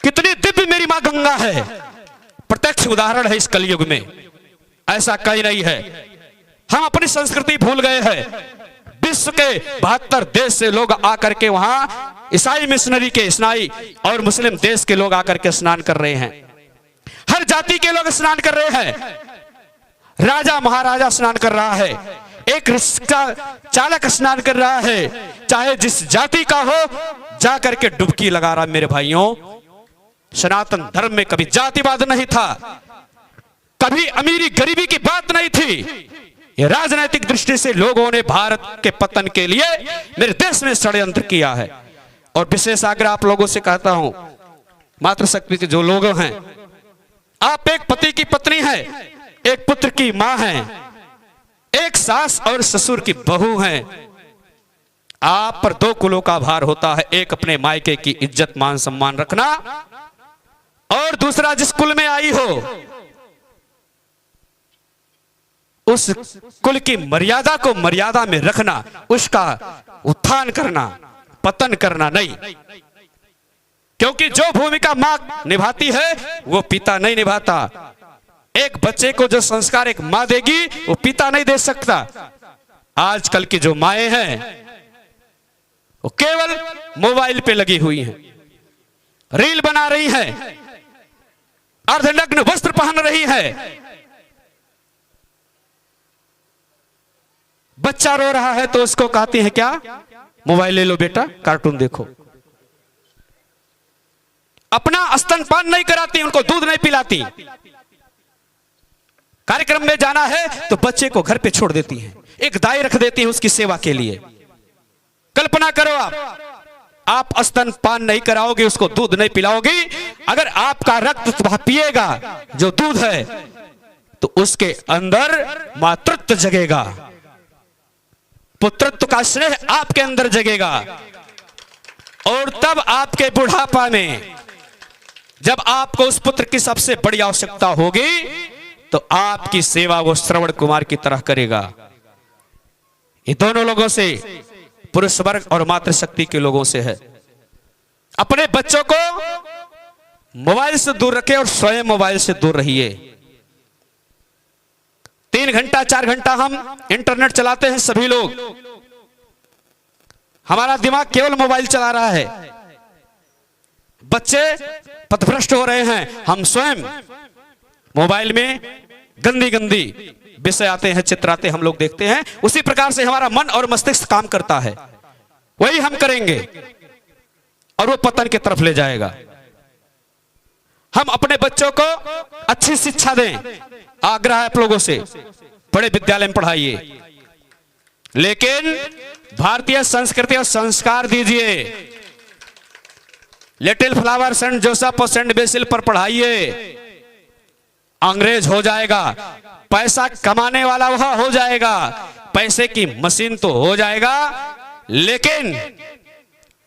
कितनी दिव्य मेरी मां गंगा है, प्रत्यक्ष उदाहरण है इस कलयुग में। ऐसा कहीं नहीं है। हम अपनी संस्कृति भूल गए हैं। विश्व के 72 देश से लोग आकर के वहां, ईसाई मिशनरी के ईसाई और मुस्लिम देश के लोग आकर के स्नान कर रहे हैं। हर जाति के लोग स्नान कर रहे हैं। राजा महाराजा स्नान कर रहा है, एक रिक्शा चालक स्नान कर रहा है, चाहे जिस जाति का हो, जाकर के डुबकी लगा रहा। मेरे भाइयों, सनातन धर्म में कभी जातिवाद नहीं था, कभी अमीरी गरीबी की बात नहीं थी। ये राजनीतिक दृष्टि से लोगों ने भारत के पतन के लिए मेरे देश में षड्यंत्र किया है। और विशेष आग्रह आप लोगों से कहता हूं, मातृशक्ति के जो लोग हैं, आप एक पति की पत्नी हैं, एक पुत्र की मां हैं, एक सास और ससुर की बहू हैं। आप पर 2 कुलों का भार होता है। एक अपने मायके की इज्जत मान सम्मान रखना, और दूसरा जिस कुल में आई हो उस कुल की मर्यादा को मर्यादा में रखना, उसका उत्थान करना, पतन करना नहीं। क्योंकि जो भूमिका मां निभाती है वो पिता नहीं निभाता। एक बच्चे को जो संस्कार एक मां देगी वो पिता नहीं दे सकता। आजकल की जो माएं हैं वो केवल मोबाइल पे लगी हुई हैं, रील बना रही हैं, अर्धनग्न वस्त्र पहन रही हैं। बच्चा रो रहा है तो उसको कहती है क्या, मोबाइल ले लो बेटा, कार्टून देखो। अपना स्तनपान नहीं कराती, उनको दूध नहीं पिलाती। कार्यक्रम में जाना है तो बच्चे को घर पे छोड़ देती हैं, एक दाई रख देती हैं उसकी सेवा के लिए। कल्पना करो आप स्तन पान नहीं कराओगे, उसको दूध नहीं पिलाओगी, अगर आपका रक्त पिएगा जो दूध है तो उसके अंदर मातृत्व जगेगा, पुत्रत्व का स्नेह आपके अंदर जगेगा। और तब आपके बुढ़ापा में जब आपको उस पुत्र की सबसे बड़ी आवश्यकता होगी तो आपकी सेवा वो श्रवण कुमार की तरह करेगा। ये दोनों लोगों से, पुरुष वर्ग और मातृशक्ति के लोगों से है। अपने बच्चों को मोबाइल से दूर रखें और स्वयं मोबाइल से दूर रहिए। 3 घंटा 4 घंटा हम इंटरनेट चलाते हैं सभी लोग, हमारा दिमाग केवल मोबाइल चला रहा है। बच्चे पथभ्रष्ट हो रहे हैं, हम स्वयं मोबाइल में गंदी गंदी विषय आते हैं, चित्र आते हम लोग देखते हैं। उसी प्रकार से हमारा मन और मस्तिष्क काम करता है, वही हम करेंगे और वो पतन की तरफ ले जाएगा। हम अपने बच्चों को अच्छी शिक्षा दें, आग्रह है आप लोगों से, बड़े विद्यालय में पढ़ाइए, लेकिन भारतीय संस्कृति और संस्कार दीजिए। लिटिल फ्लावर सेंट जोसेफ और सेंट बेसिल पर पढ़ाइए। अंग्रेज हो जाएगा, पैसा कमाने वाला वह हो जाएगा, पैसे की मशीन तो हो जाएगा, लेकिन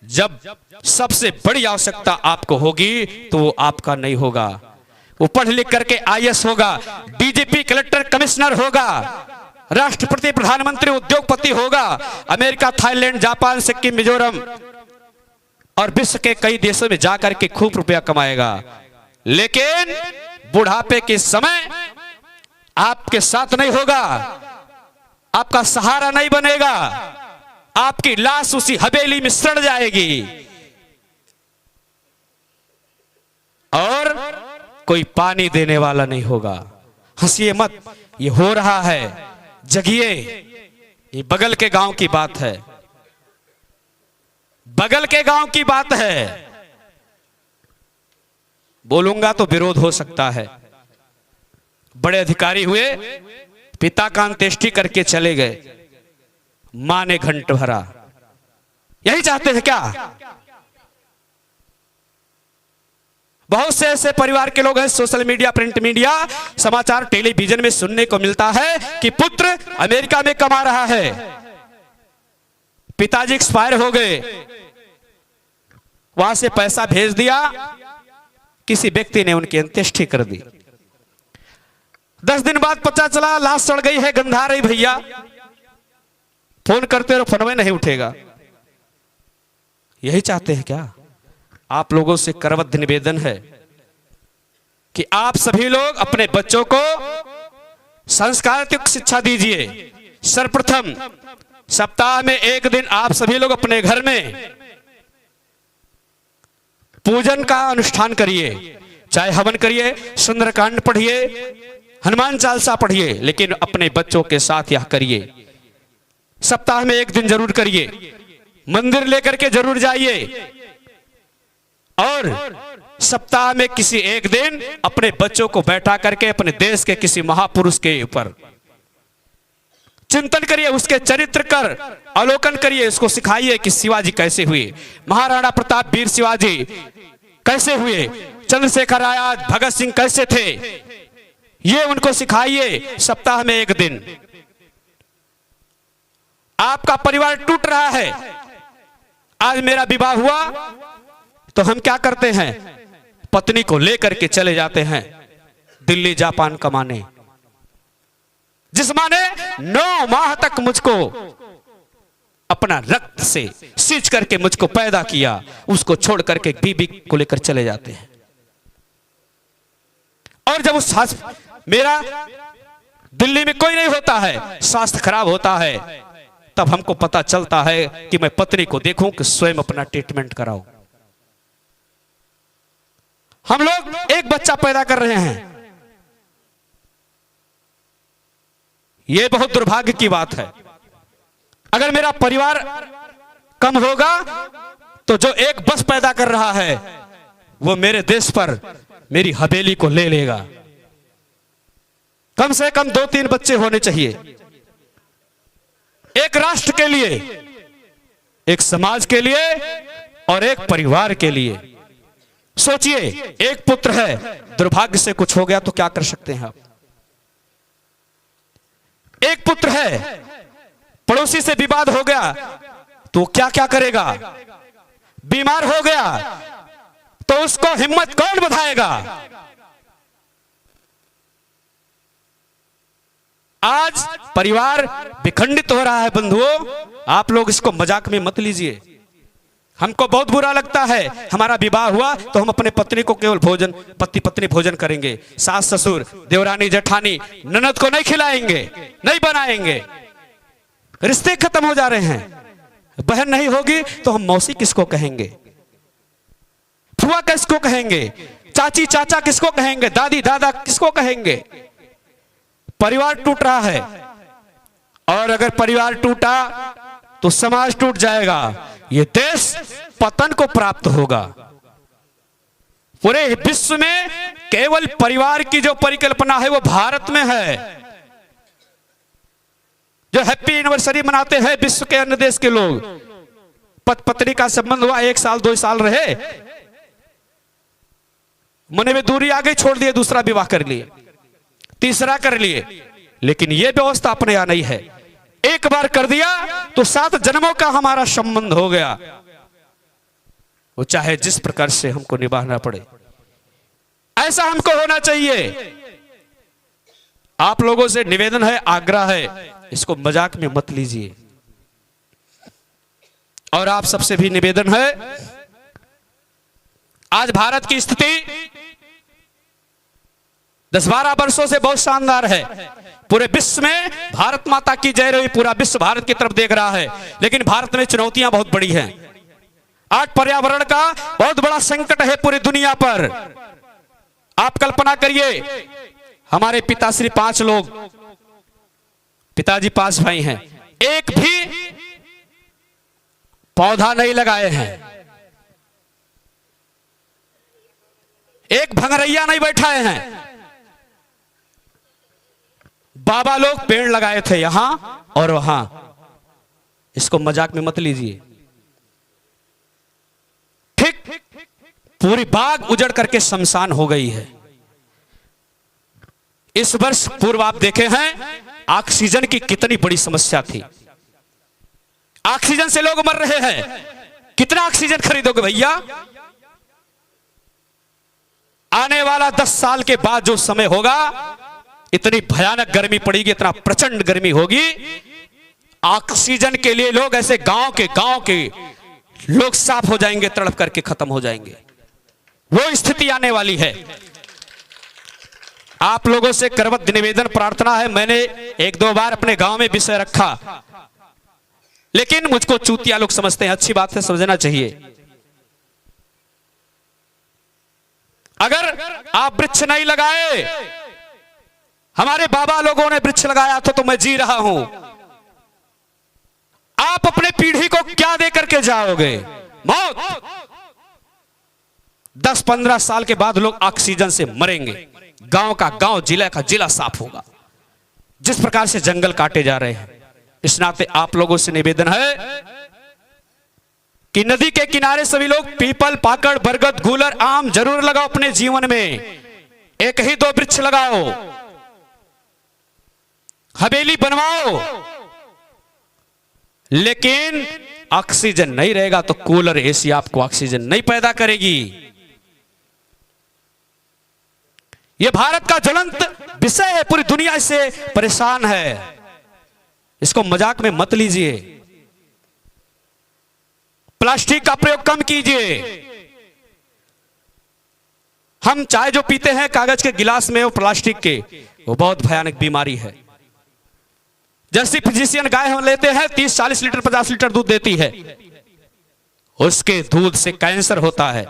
जब सबसे बड़ी आवश्यकता आपको होगी तो वो आपका नहीं होगा। वो पढ़ लिख करके आईएएस होगा, डीजीपी, कलेक्टर, कमिश्नर होगा, राष्ट्रपति, प्रधानमंत्री, उद्योगपति होगा, America, Thailand, Japan, Sikkim, Mizoram और विश्व के कई देशों में जाकर के खूब रुपया कमाएगा। लेकिन बुढ़ापे के समय आपके साथ नहीं होगा, आपका सहारा नहीं बनेगा, आपकी लाश उसी हवेली में सड़ जाएगी और कोई पानी देने वाला नहीं होगा। हंसिए मत, ये हो रहा है, जगिए। ये बगल के गांव की बात है, बगल के गांव की बात है। बोलूंगा तो विरोध हो सकता है। बड़े अधिकारी हुए, पिता का अंत्येष्टि करके चले गए, मां ने घंट भरा। यही चाहते हैं क्या? बहुत से ऐसे परिवार के लोग हैं, सोशल मीडिया, प्रिंट मीडिया, समाचार, टेलीविजन में सुनने को मिलता है कि पुत्र अमेरिका में कमा रहा है, पिताजी एक्सपायर हो गए, वहां से पैसा भेज दिया, किसी व्यक्ति ने उनकी अंत्येष्टि कर दी। 10 दिन बाद पता चला लाश सड़ गई है, गंधा रही भैया, फोन करते रहो, फोन में नहीं उठेगा। यही चाहते हैं क्या? आप लोगों से करबद्ध निवेदन है कि आप सभी लोग अपने बच्चों को संस्कारयुक्त शिक्षा दीजिए। सर्वप्रथम सप्ताह में 1 दिन आप सभी लोग अपने घर में पूजन का अनुष्ठान करिए, चाहे हवन करिए, सुंदरकांड पढ़िए, हनुमान चालीसा पढ़िए, लेकिन अपने बच्चों के साथ यह करिए। सप्ताह में 1 दिन जरूर करिए, मंदिर लेकर के जरूर जाइए और सप्ताह में किसी 1 दिन अपने बच्चों को बैठा करके अपने देश के किसी महापुरुष के ऊपर चिंतन करिए, उसके चरित्र कर अवलोकन करिए, उसको सिखाइए कि शिवाजी कैसे हुए, महाराणा प्रताप, वीर शिवाजी कैसे हुए, चंद्रशेखर आजाद, भगत सिंह कैसे थे, ये उनको सिखाइए सप्ताह में 1 दिन। आपका परिवार टूट रहा है, आज मेरा विवाह हुआ तो हम क्या करते हैं, पत्नी को लेकर के चले जाते हैं दिल्ली, जापान कमाने। जिस मां ने 9 माह तक मुझको अपना रक्त से सींच करके मुझको पैदा किया, उसको छोड़ करके बीबी को लेकर चले जाते हैं। और जब उस मेरा दिल्ली में कोई नहीं होता है, स्वास्थ्य खराब होता है, तब हमको पता चलता है कि मैं पत्नी को देखूं कि स्वयं अपना ट्रीटमेंट कराऊं। हम लोग एक बच्चा पैदा कर रहे हैं, यह बहुत दुर्भाग्य की बात है। अगर मेरा परिवार कम होगा तो जो एक बस पैदा कर रहा है वो मेरे देश पर मेरी हवेली को ले लेगा। कम से कम 2-3 बच्चे होने चाहिए। एक राष्ट्र के लिए, एक समाज के लिए और एक परिवार के लिए। सोचिए, एक पुत्र है, दुर्भाग्य से कुछ हो गया तो क्या कर सकते हैं आप? एक पुत्र है, पड़ोसी से विवाद हो गया तो क्या क्या करेगा? बीमार हो गया तो उसको हिम्मत कौन बधाएगा? आज परिवार विखंडित हो रहा है बंधुओं, आप लोग इसको मजाक में मत लीजिए। हमको बहुत बुरा लगता है, हमारा विवाह हुआ तो हम अपने पत्नी को केवल भोजन, पति पत्नी भोजन करेंगे, सास ससुर देवरानी जेठानी ननद को नहीं खिलाएंगे, नहीं बनाएंगे। रिश्ते खत्म हो जा रहे हैं। बहन नहीं होगी तो हम मौसी किसको कहेंगे, फुआ किसको कहेंगे, चाची चाचा किसको कहेंगे, दादी दादा किसको कहेंगे? परिवार टूट रहा है, और अगर परिवार टूटा तो समाज टूट जाएगा, ये देश पतन को प्राप्त होगा। पूरे विश्व में केवल परिवार की जो परिकल्पना है वो भारत में है। जो हैप्पी एनिवर्सरी मनाते हैं विश्व के अन्य देश के लोग, पति पत्नी का संबंध हुआ 1 साल 2 साल रहे, मने में दूरी आ गई, छोड़ दिए, दूसरा विवाह कर लिए, तीसरा कर लिए। लेकिन यह व्यवस्था अपने यहां नहीं है। एक बार कर दिया तो 7 जन्मों का हमारा संबंध हो गया, वो चाहे जिस प्रकार से हमको निभाना पड़े। ऐसा हमको होना चाहिए। आप लोगों से निवेदन है, आग्रह है, इसको मजाक में मत लीजिए। और आप सबसे भी निवेदन है, आज भारत की स्थिति 10-12 वर्षों से बहुत शानदार है। पूरे विश्व में भारत माता की जय रही, पूरा विश्व भारत की तरफ देख रहा है। लेकिन भारत में चुनौतियां बहुत बड़ी हैं। आज पर्यावरण का बहुत बड़ा संकट है पूरी दुनिया पर। आप कल्पना करिए, हमारे पिताश्री 5 लोग, पिताजी 5 भाई हैं, एक भी पौधा नहीं लगाए हैं, एक भंगरैया नहीं बैठाए हैं। बाबा लोग पेड़ लगाए थे यहां और वहां। इसको मजाक में मत लीजिए। ठीक पूरी बाग उजड़ करके शमशान हो गई है। इस वर्ष पूर्व आप देखे हैं ऑक्सीजन की कितनी बड़ी समस्या थी। ऑक्सीजन से लोग मर रहे हैं। कितना ऑक्सीजन खरीदोगे भैया? आने वाला 10 साल के बाद जो समय होगा, इतनी भयानक गर्मी पड़ेगी, इतना प्रचंड गर्मी होगी, ऑक्सीजन के लिए लोग ऐसे गांव के लोग साफ हो जाएंगे, तड़प करके खत्म हो जाएंगे। वो स्थिति आने वाली है। आप लोगों से करवत निवेदन प्रार्थना है। मैंने 1-2 बार अपने गांव में विषय रखा, लेकिन मुझको चूतिया लोग समझते हैं। अच्छी बात है, समझना चाहिए। अगर आप वृक्ष नहीं लगाए, हमारे बाबा लोगों ने वृक्ष लगाया था तो मैं जी रहा हूं। आप अपने पीढ़ी को क्या दे करके जाओगे? मौत। 10-15 साल के बाद लोग ऑक्सीजन से मरेंगे। गांव का गांव, जिला का जिला साफ होगा। जिस प्रकार से जंगल काटे जा रहे हैं, इस नाते आप लोगों से निवेदन है कि नदी के किनारे सभी लोग पीपल, पाकड़, बरगद, गूलर, आम जरूर लगाओ अपने जीवन में। 1 ही 2 वृक्ष लगाओ, हवेली बनवाओ। लेकिन ऑक्सीजन नहीं रहेगा तो कूलर, एसी आपको ऑक्सीजन नहीं पैदा करेगी। यह भारत का ज्वलंत विषय है, पूरी दुनिया इससे परेशान है। इसको मजाक में मत लीजिए। प्लास्टिक का प्रयोग कम कीजिए। हम चाय जो पीते हैं कागज के गिलास में, वो प्लास्टिक के, वो बहुत भयानक बीमारी है। जर्सी फिजिशियन गाय हम लेते हैं, 30-40 लीटर 50 लीटर दूध देती है, उसके दूध से कैंसर होता है।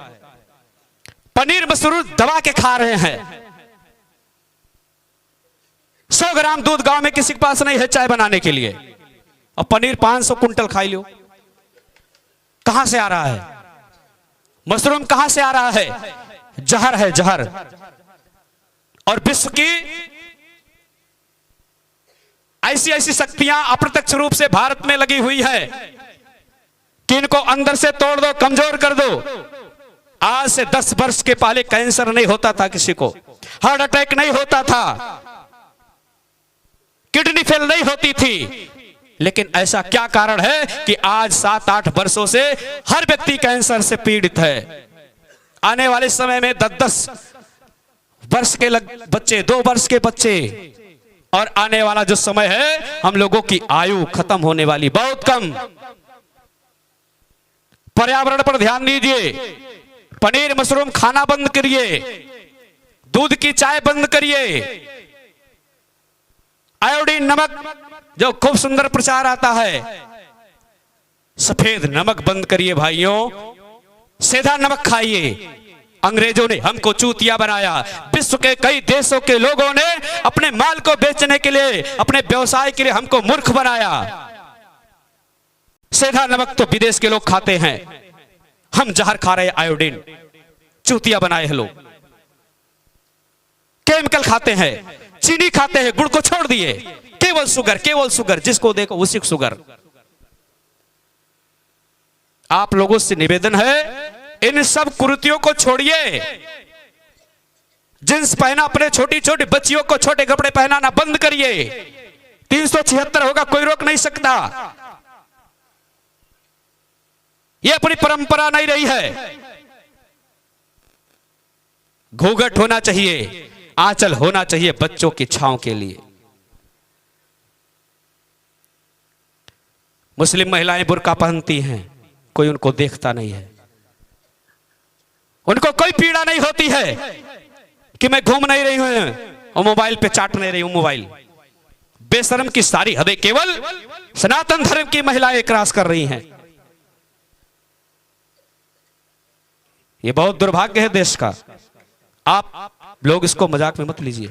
पनीर मशरूम दबा के खा रहे हैं। 100 ग्राम दूध गांव में किसी के पास नहीं है चाय बनाने के लिए, और पनीर 500 कुंटल खाई लो। कहां से आ रहा है? मशरूम कहां से आ रहा है? जहर है, जहर। और विश्व की ऐसी ऐसी शक्तियां अप्रत्यक्ष रूप से भारत में लगी हुई है कि इनको अंदर से तोड़ दो, कमजोर कर दो। आज से 10 वर्ष के पहले कैंसर नहीं होता था किसी को, हार्ट अटैक नहीं होता था, किडनी फेल नहीं होती थी। लेकिन ऐसा क्या कारण है कि आज 7-8 वर्षों से हर व्यक्ति कैंसर से पीड़ित है। आने वाले समय में 10-10 वर्ष के बच्चे, 2 वर्ष के बच्चे, और आने वाला जो समय है हम लोगों की आयु खत्म होने वाली बहुत कम। पर्यावरण पर ध्यान दीजिए, पनीर मशरूम खाना बंद करिए, दूध की चाय बंद करिए, आयोडीन नमक जो खूब सुंदर प्रचार आता है, सफेद नमक बंद करिए भाइयों, सीधा नमक खाइए। अंग्रेजों ने हमको चूतिया बनाया, विश्व के कई देशों के लोगों ने अपने माल को बेचने के लिए, अपने व्यवसाय के लिए हमको मूर्ख बनाया। सीधा नमक तो विदेश के लोग खाते हैं, हम जहर खा रहे हैं, आयोडीन, चूतिया बनाए हैं लोग। केमिकल खाते हैं, चीनी खाते हैं, गुड़ को छोड़ दिए, केवल शुगर, केवल शुगर, जिसको देखो उसी को शुगर। आप लोगों से निवेदन है, इन सब कुरीतियों को छोड़िए। जींस पहना अपने छोटी छोटी बच्चियों को छोटे कपड़े पहनाना बंद करिए। 376 होगा, कोई रोक नहीं सकता। यह अपनी परंपरा नहीं रही है। घूंघट होना चाहिए, आंचल होना चाहिए बच्चों की छांव के लिए। मुस्लिम महिलाएं बुर्का पहनती हैं, कोई उनको देखता नहीं है, उनको कोई पीड़ा नहीं होती है कि मैं घूम नहीं रही हूं और मोबाइल पे चाट नहीं रही हूं मोबाइल। बेशर्म की सारी हदें केवल सनातन धर्म की महिलाएं क्रॉस कर रही हैं। यह बहुत दुर्भाग्य है देश का। आप लोग इसको मजाक में मत लीजिए।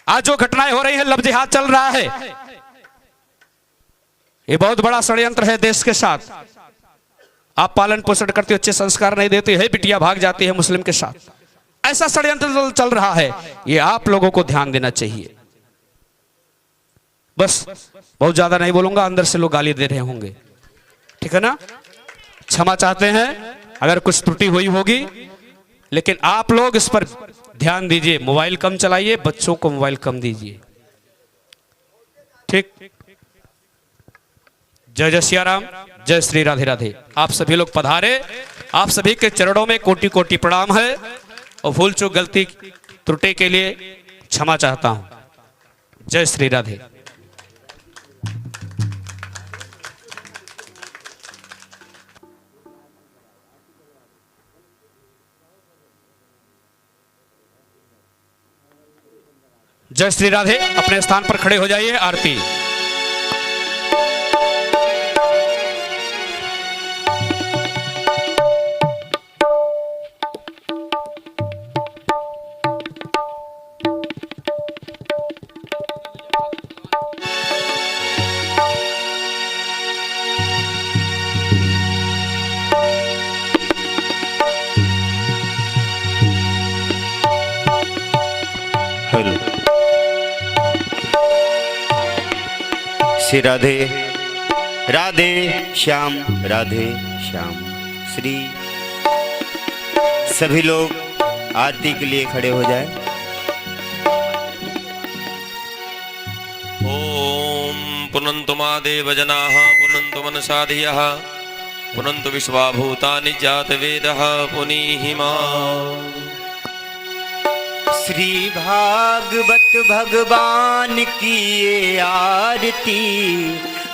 आज जो घटनाएं हो रही हैं, लव जिहाद चल रहा है, यह बहुत बड़ा षड्यंत्र है देश के साथ। आप पालन पोषण करते हो, अच्छे संस्कार नहीं देते है, बिटिया भाग जाती है मुस्लिम के साथ, ऐसा षड्यंत्र चल रहा है। ये आप लोगों को ध्यान देना चाहिए। बस बहुत ज्यादा नहीं बोलूंगा, अंदर से लोग गाली दे रहे होंगे, ठीक है ना? क्षमा चाहते हैं अगर कुछ त्रुटि हुई होगी, लेकिन आप लोग इस पर ध्यान दीजिए। मोबाइल कम चलाइए, बच्चों को मोबाइल कम दीजिए, ठीक? जय जय सिया राम, जय श्री राधे राधे। आप सभी लोग पधारे, आप सभी के चरणों में कोटि कोटि प्रणाम है, और भूल चूक गलती त्रुटि के लिए क्षमा चाहता हूं। जय श्री राधे। जय श्री राधे। अपने स्थान पर खड़े हो जाइए, आरती। श्री राधे राधे श्याम, राधे श्याम। श्री सभी लोग आरती के लिए खड़े हो जाए। ओम पुनन्तु मादेव जनाः पुनन्तु मनसा धियः पुनन्तु विश्वाभूतानि जातवेदः पुनीहि माम्। श्री भागवत भगवान की ये आरती,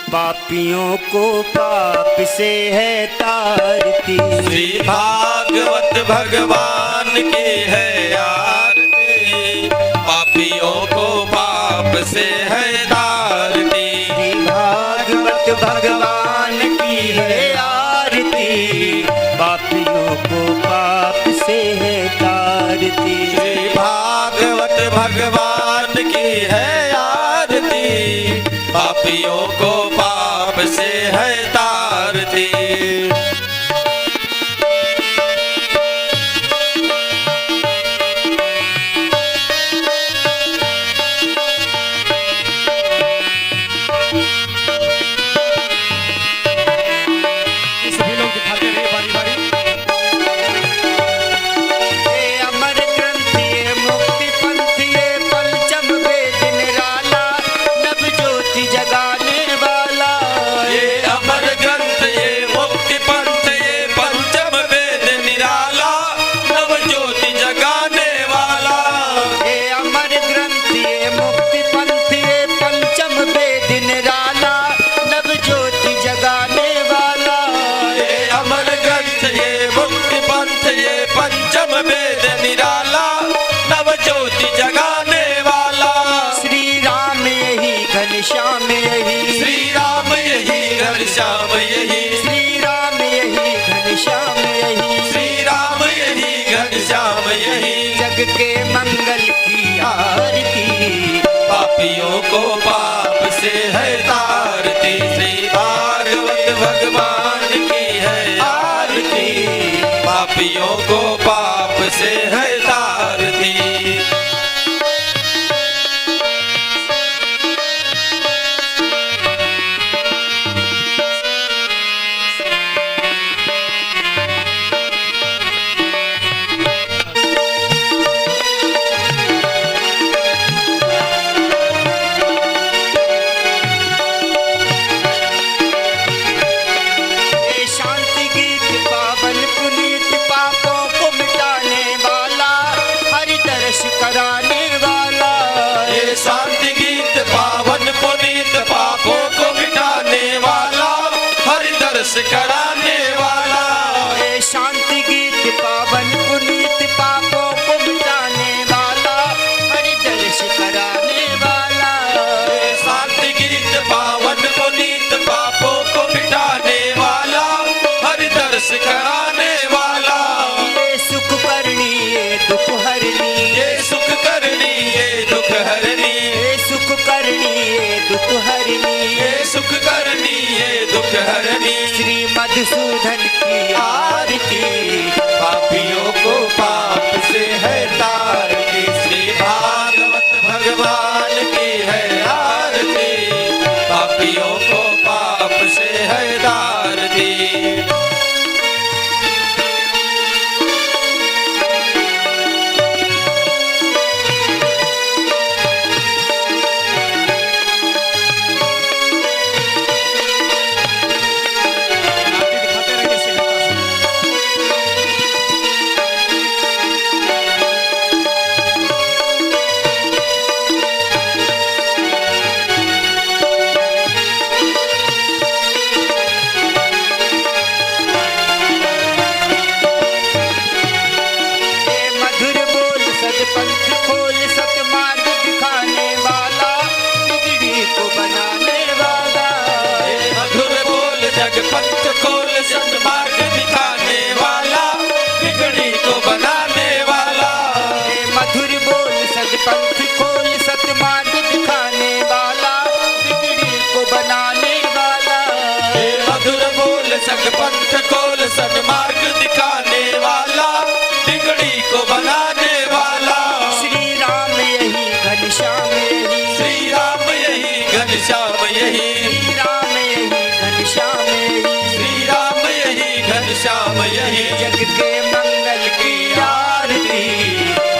पापियों को पाप से है तारती। श्री भागवत भगवान की है आरती, पापियों को पाप से है तारती। श्री भागवत भगवान की है आरती, पापियों को पाप से है तारती। भागवत भगवान की है आरती, पापियों को पाप से है तारती। पापियों को पाप से है तारती। श्री भागवत भगवान की है आरती, पापियों को पाप से है तारती। शांति गीत पावन पुनीत पापों को मिटाने वाला, हरि दर्श कराने वाला। ये शांति गीत पावन पुनीत पापों को मिटाने वाला, हरि दर्श कराने वाला। ये शांति गीत पावन पुनीत पापों को मिटाने वाला, हरि दर्श कराने वाला। ये शांति गीत पावन पुनीत पापों को मिटाने वाला, हरि दर्श कराने वाला। ये सुख करनी ये दुख हरनी, ये सुख करनी ये दुख हरनी, ये सुख करनी ये दुख हरनी। ये सुख करनी ये दुख हरनी। श्री मधुसूदन की आरती, पापियों को पाप से है तारती। श्री भागवत भगवान की है आरती, पापियों को पाप से है तारती। ये मधुर बोल सदपंथ खोल सतमार्ग दिखाने वाला, बिगड़ी को बनाने वाला। ये मधुर बोल जगपंथ खोल सन्मार्ग दिखाने वाला, बिगड़ी को बनाने वाला। ये मधुर बोल सदपंथ खोल सतमार्ग दिखाने वाला, बिगड़ी को बनाने वाला। हे मधुर बोल सगपंथ खोल सन्मार्ग दिखाने वाला, बिगड़ी को बनाने वाला। श्री राम यही घनश्याम यही, श्री राम यही घनश्याम यही, श्री राम यही घनश्याम यही। श्री राम यही घनश्याम यही। जग के मंगल की आरती,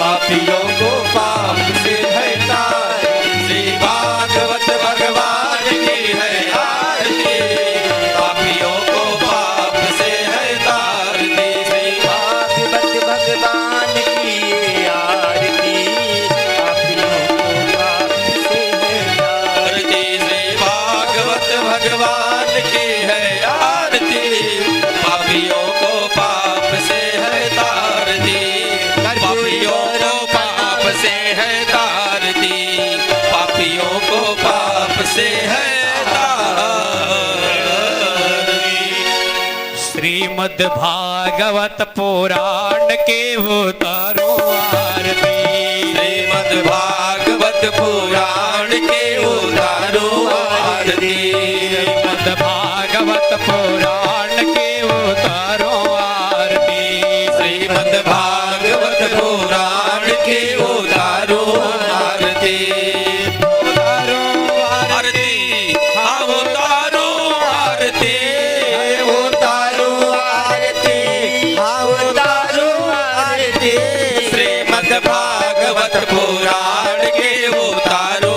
पापियों को पाप से है तारती। श्री भागवत भगवान की है आरती, पापियों को पाप से है तारती। श्री भागवत भगवान की ये आरती, पापियों को पाप से है तारती। आरती। श्री भागवत भगवान की है आरती, पापियों को पाप से है तारती। पापियों को पाप से है तारती, पापियों को पाप से है तारती। श्रीमद् भागवत पुराण के उतारो आरती। श्रीमद् भागवत पुराण के उतारो आरती। श्रीमद् भागवत पुराण के उतारो आरती। श्रीमद् भागवत पुराण के उतारो आरती। उतारो आरती, हाँ उतारो आरती। उतारो आरती, हाँ उतारो आरती। श्रीमद् भागवत पुराण के उतारो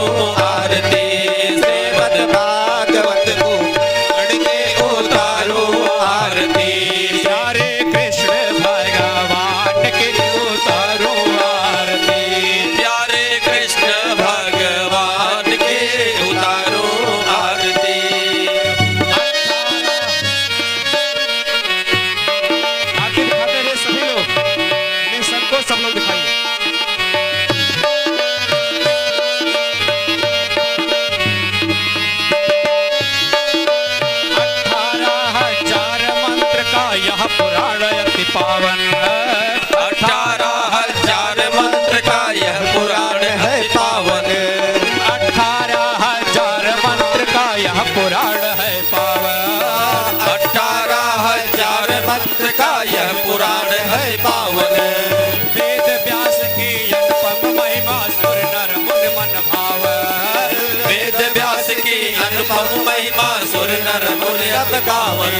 मम महिमा सुर नर मुनि अब गावन।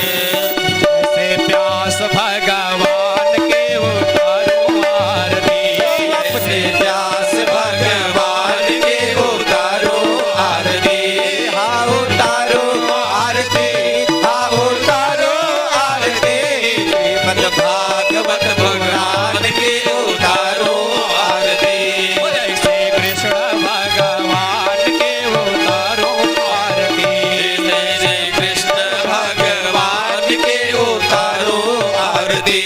ऐसे प्यास भगवान के उतारो आरती, ऐसे प्यास भगवान के उतारो आरती। हाँ उतारो आरती, हाँ उतारो आरती। श्रीमद् भागवत भगवान के उतारो आरती। ऐसे कृष्ण भगवान के उतारो आरती, श्री कृष्ण भगवान के उतारो आरती।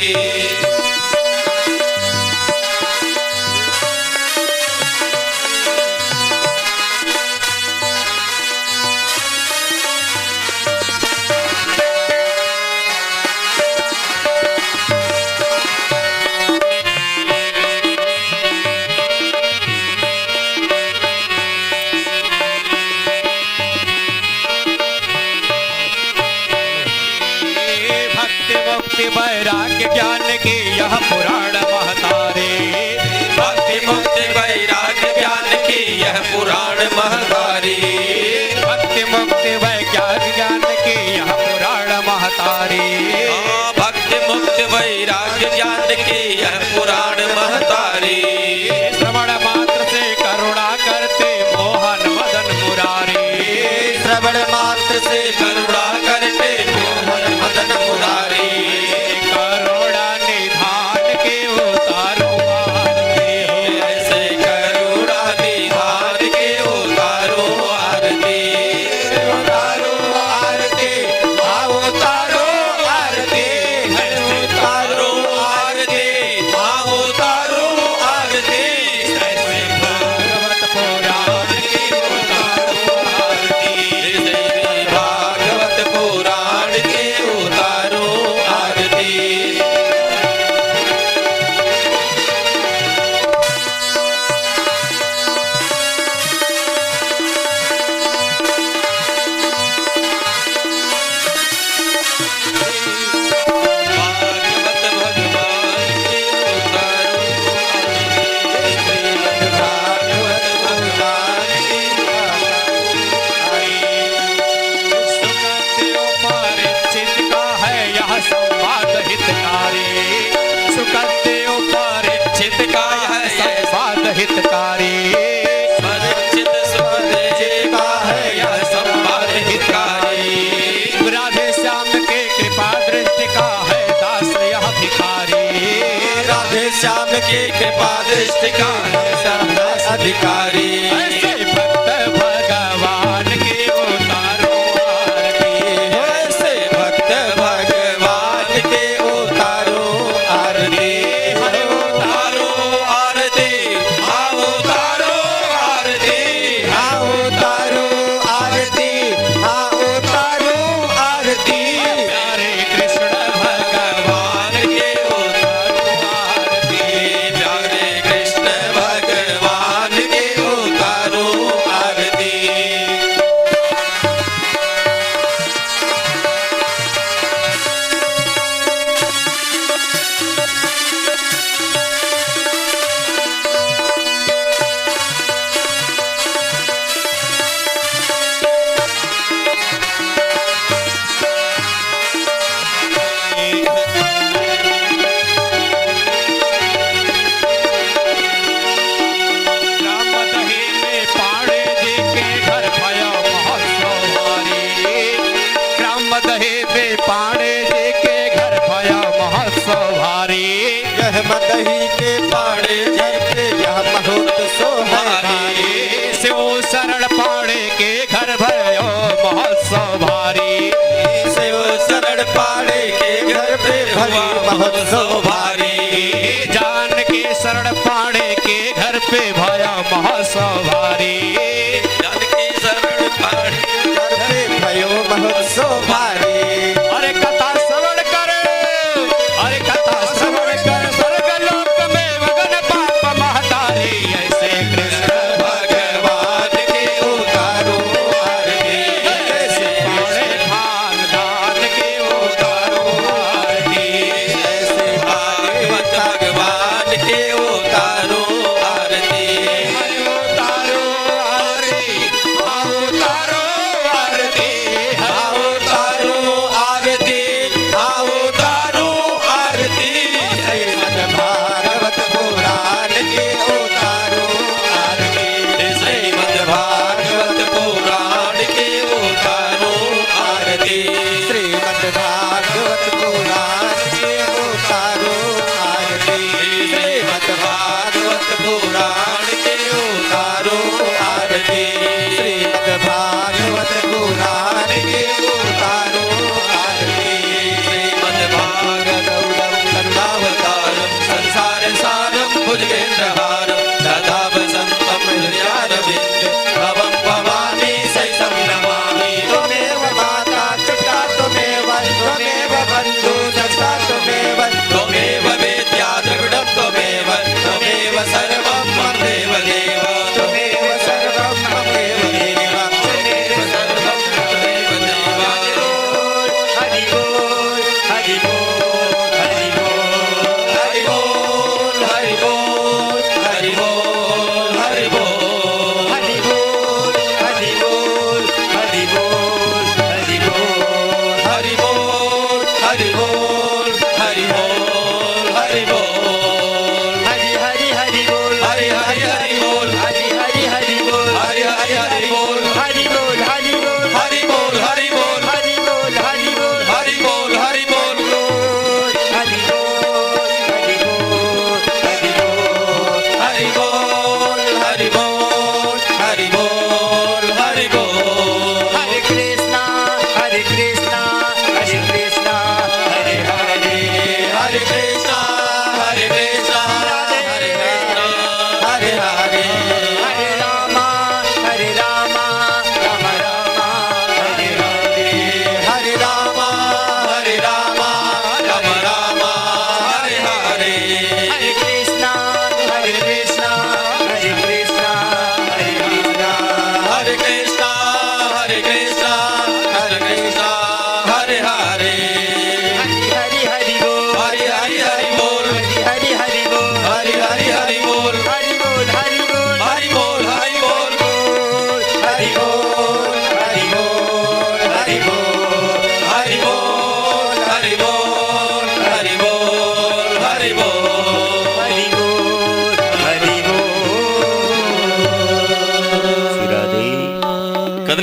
भक्ति मुक्ति वैराग्य ज्ञान की यह पुराण महतारे, भक्ति मुक्ति वैराग्य ज्ञान की यह पुराण महतारी। भक्ति मुक्ति वैज्ञानिक ज्ञान की यह पुराण महतारी। भक्ति मुक्ति वैराग्य ज्ञान की यह पुराण महतारी। श्रवण मात्र से करुणा करते मोहन मदन मुरारी, श्रवण मात्र से करुणा करते मोहन मदन मुरारी। करुणा निधान के उतारो आरती हो, ऐसे करुणा निधान के उतारो आरती। उतारो आरती, हाँ उतारो आरती। उतारो आरती, हाँ उतारो आरती। ऐसे भगवत पुराण की उतारो आरती, भागवत पुराण के उतारो आरती। भागवत भगवान के उतारो आरती। भागवत भगवान के सुगंधियों परिचित का है यह संवाद हितकारी, सुगंधियों परिचित का है यह संवाद हितकारी। परिचित सुखदेव का है यह संवाद हितकारी। राधे श्याम के कृपा दृष्टि का है दास यह भिखारी, राधे श्याम के कृपा दृष्टि का है दास अधिकारी। ऐसे भक्त भगवान के उतारो आरती, ऐसे भक्त भगवान के उतारो आरती। उतारो आरती, हाँ उतारो आरती। हाँ उतारो आरती, हाँ उतारो आरती। प्यारे कृष्ण भगवान के उतारो आरती। प्यारे कृष्ण भगवान के उतारो आरती। रामदही में पाणे जी के घर भयो महोत्सव भारी, रामदही में पाणे जी के घर भयो महोत्सव भारी। यह मदही के पाड़े जैसे यह महोत्सव हमारी। शिव शरण पाणे के घर भयो महोत्सव भारी, शिव शरण पाड़े के घर पे भरी महोत्सव भारी। जान के शरण पाणे के घर पे भयो महोत्सव भारी। जानकी शरण पाड़े के घर पे भयो महोत्सव भारी। अरे कथा श्रवण कर, अरे कथा श्रवण कर, स्वर्ग लोक में मगन पाप महतारी। ऐसे कृष्ण भगवान के उतारो आरती। ऐसे पाणे खान दान के उतारो आरती, ऐसे भागवत भगवान के उतारो आरती। उतारो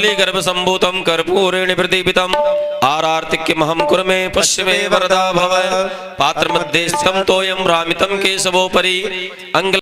कदली गर्भ संभूतम कर्पूरेण प्रदीपितम आरार्तिक्यमहं कुर्मे पश्चिमे वरदा भव पात्र मध्ये स्थितं तोयं रामितं केशवोपरि अंग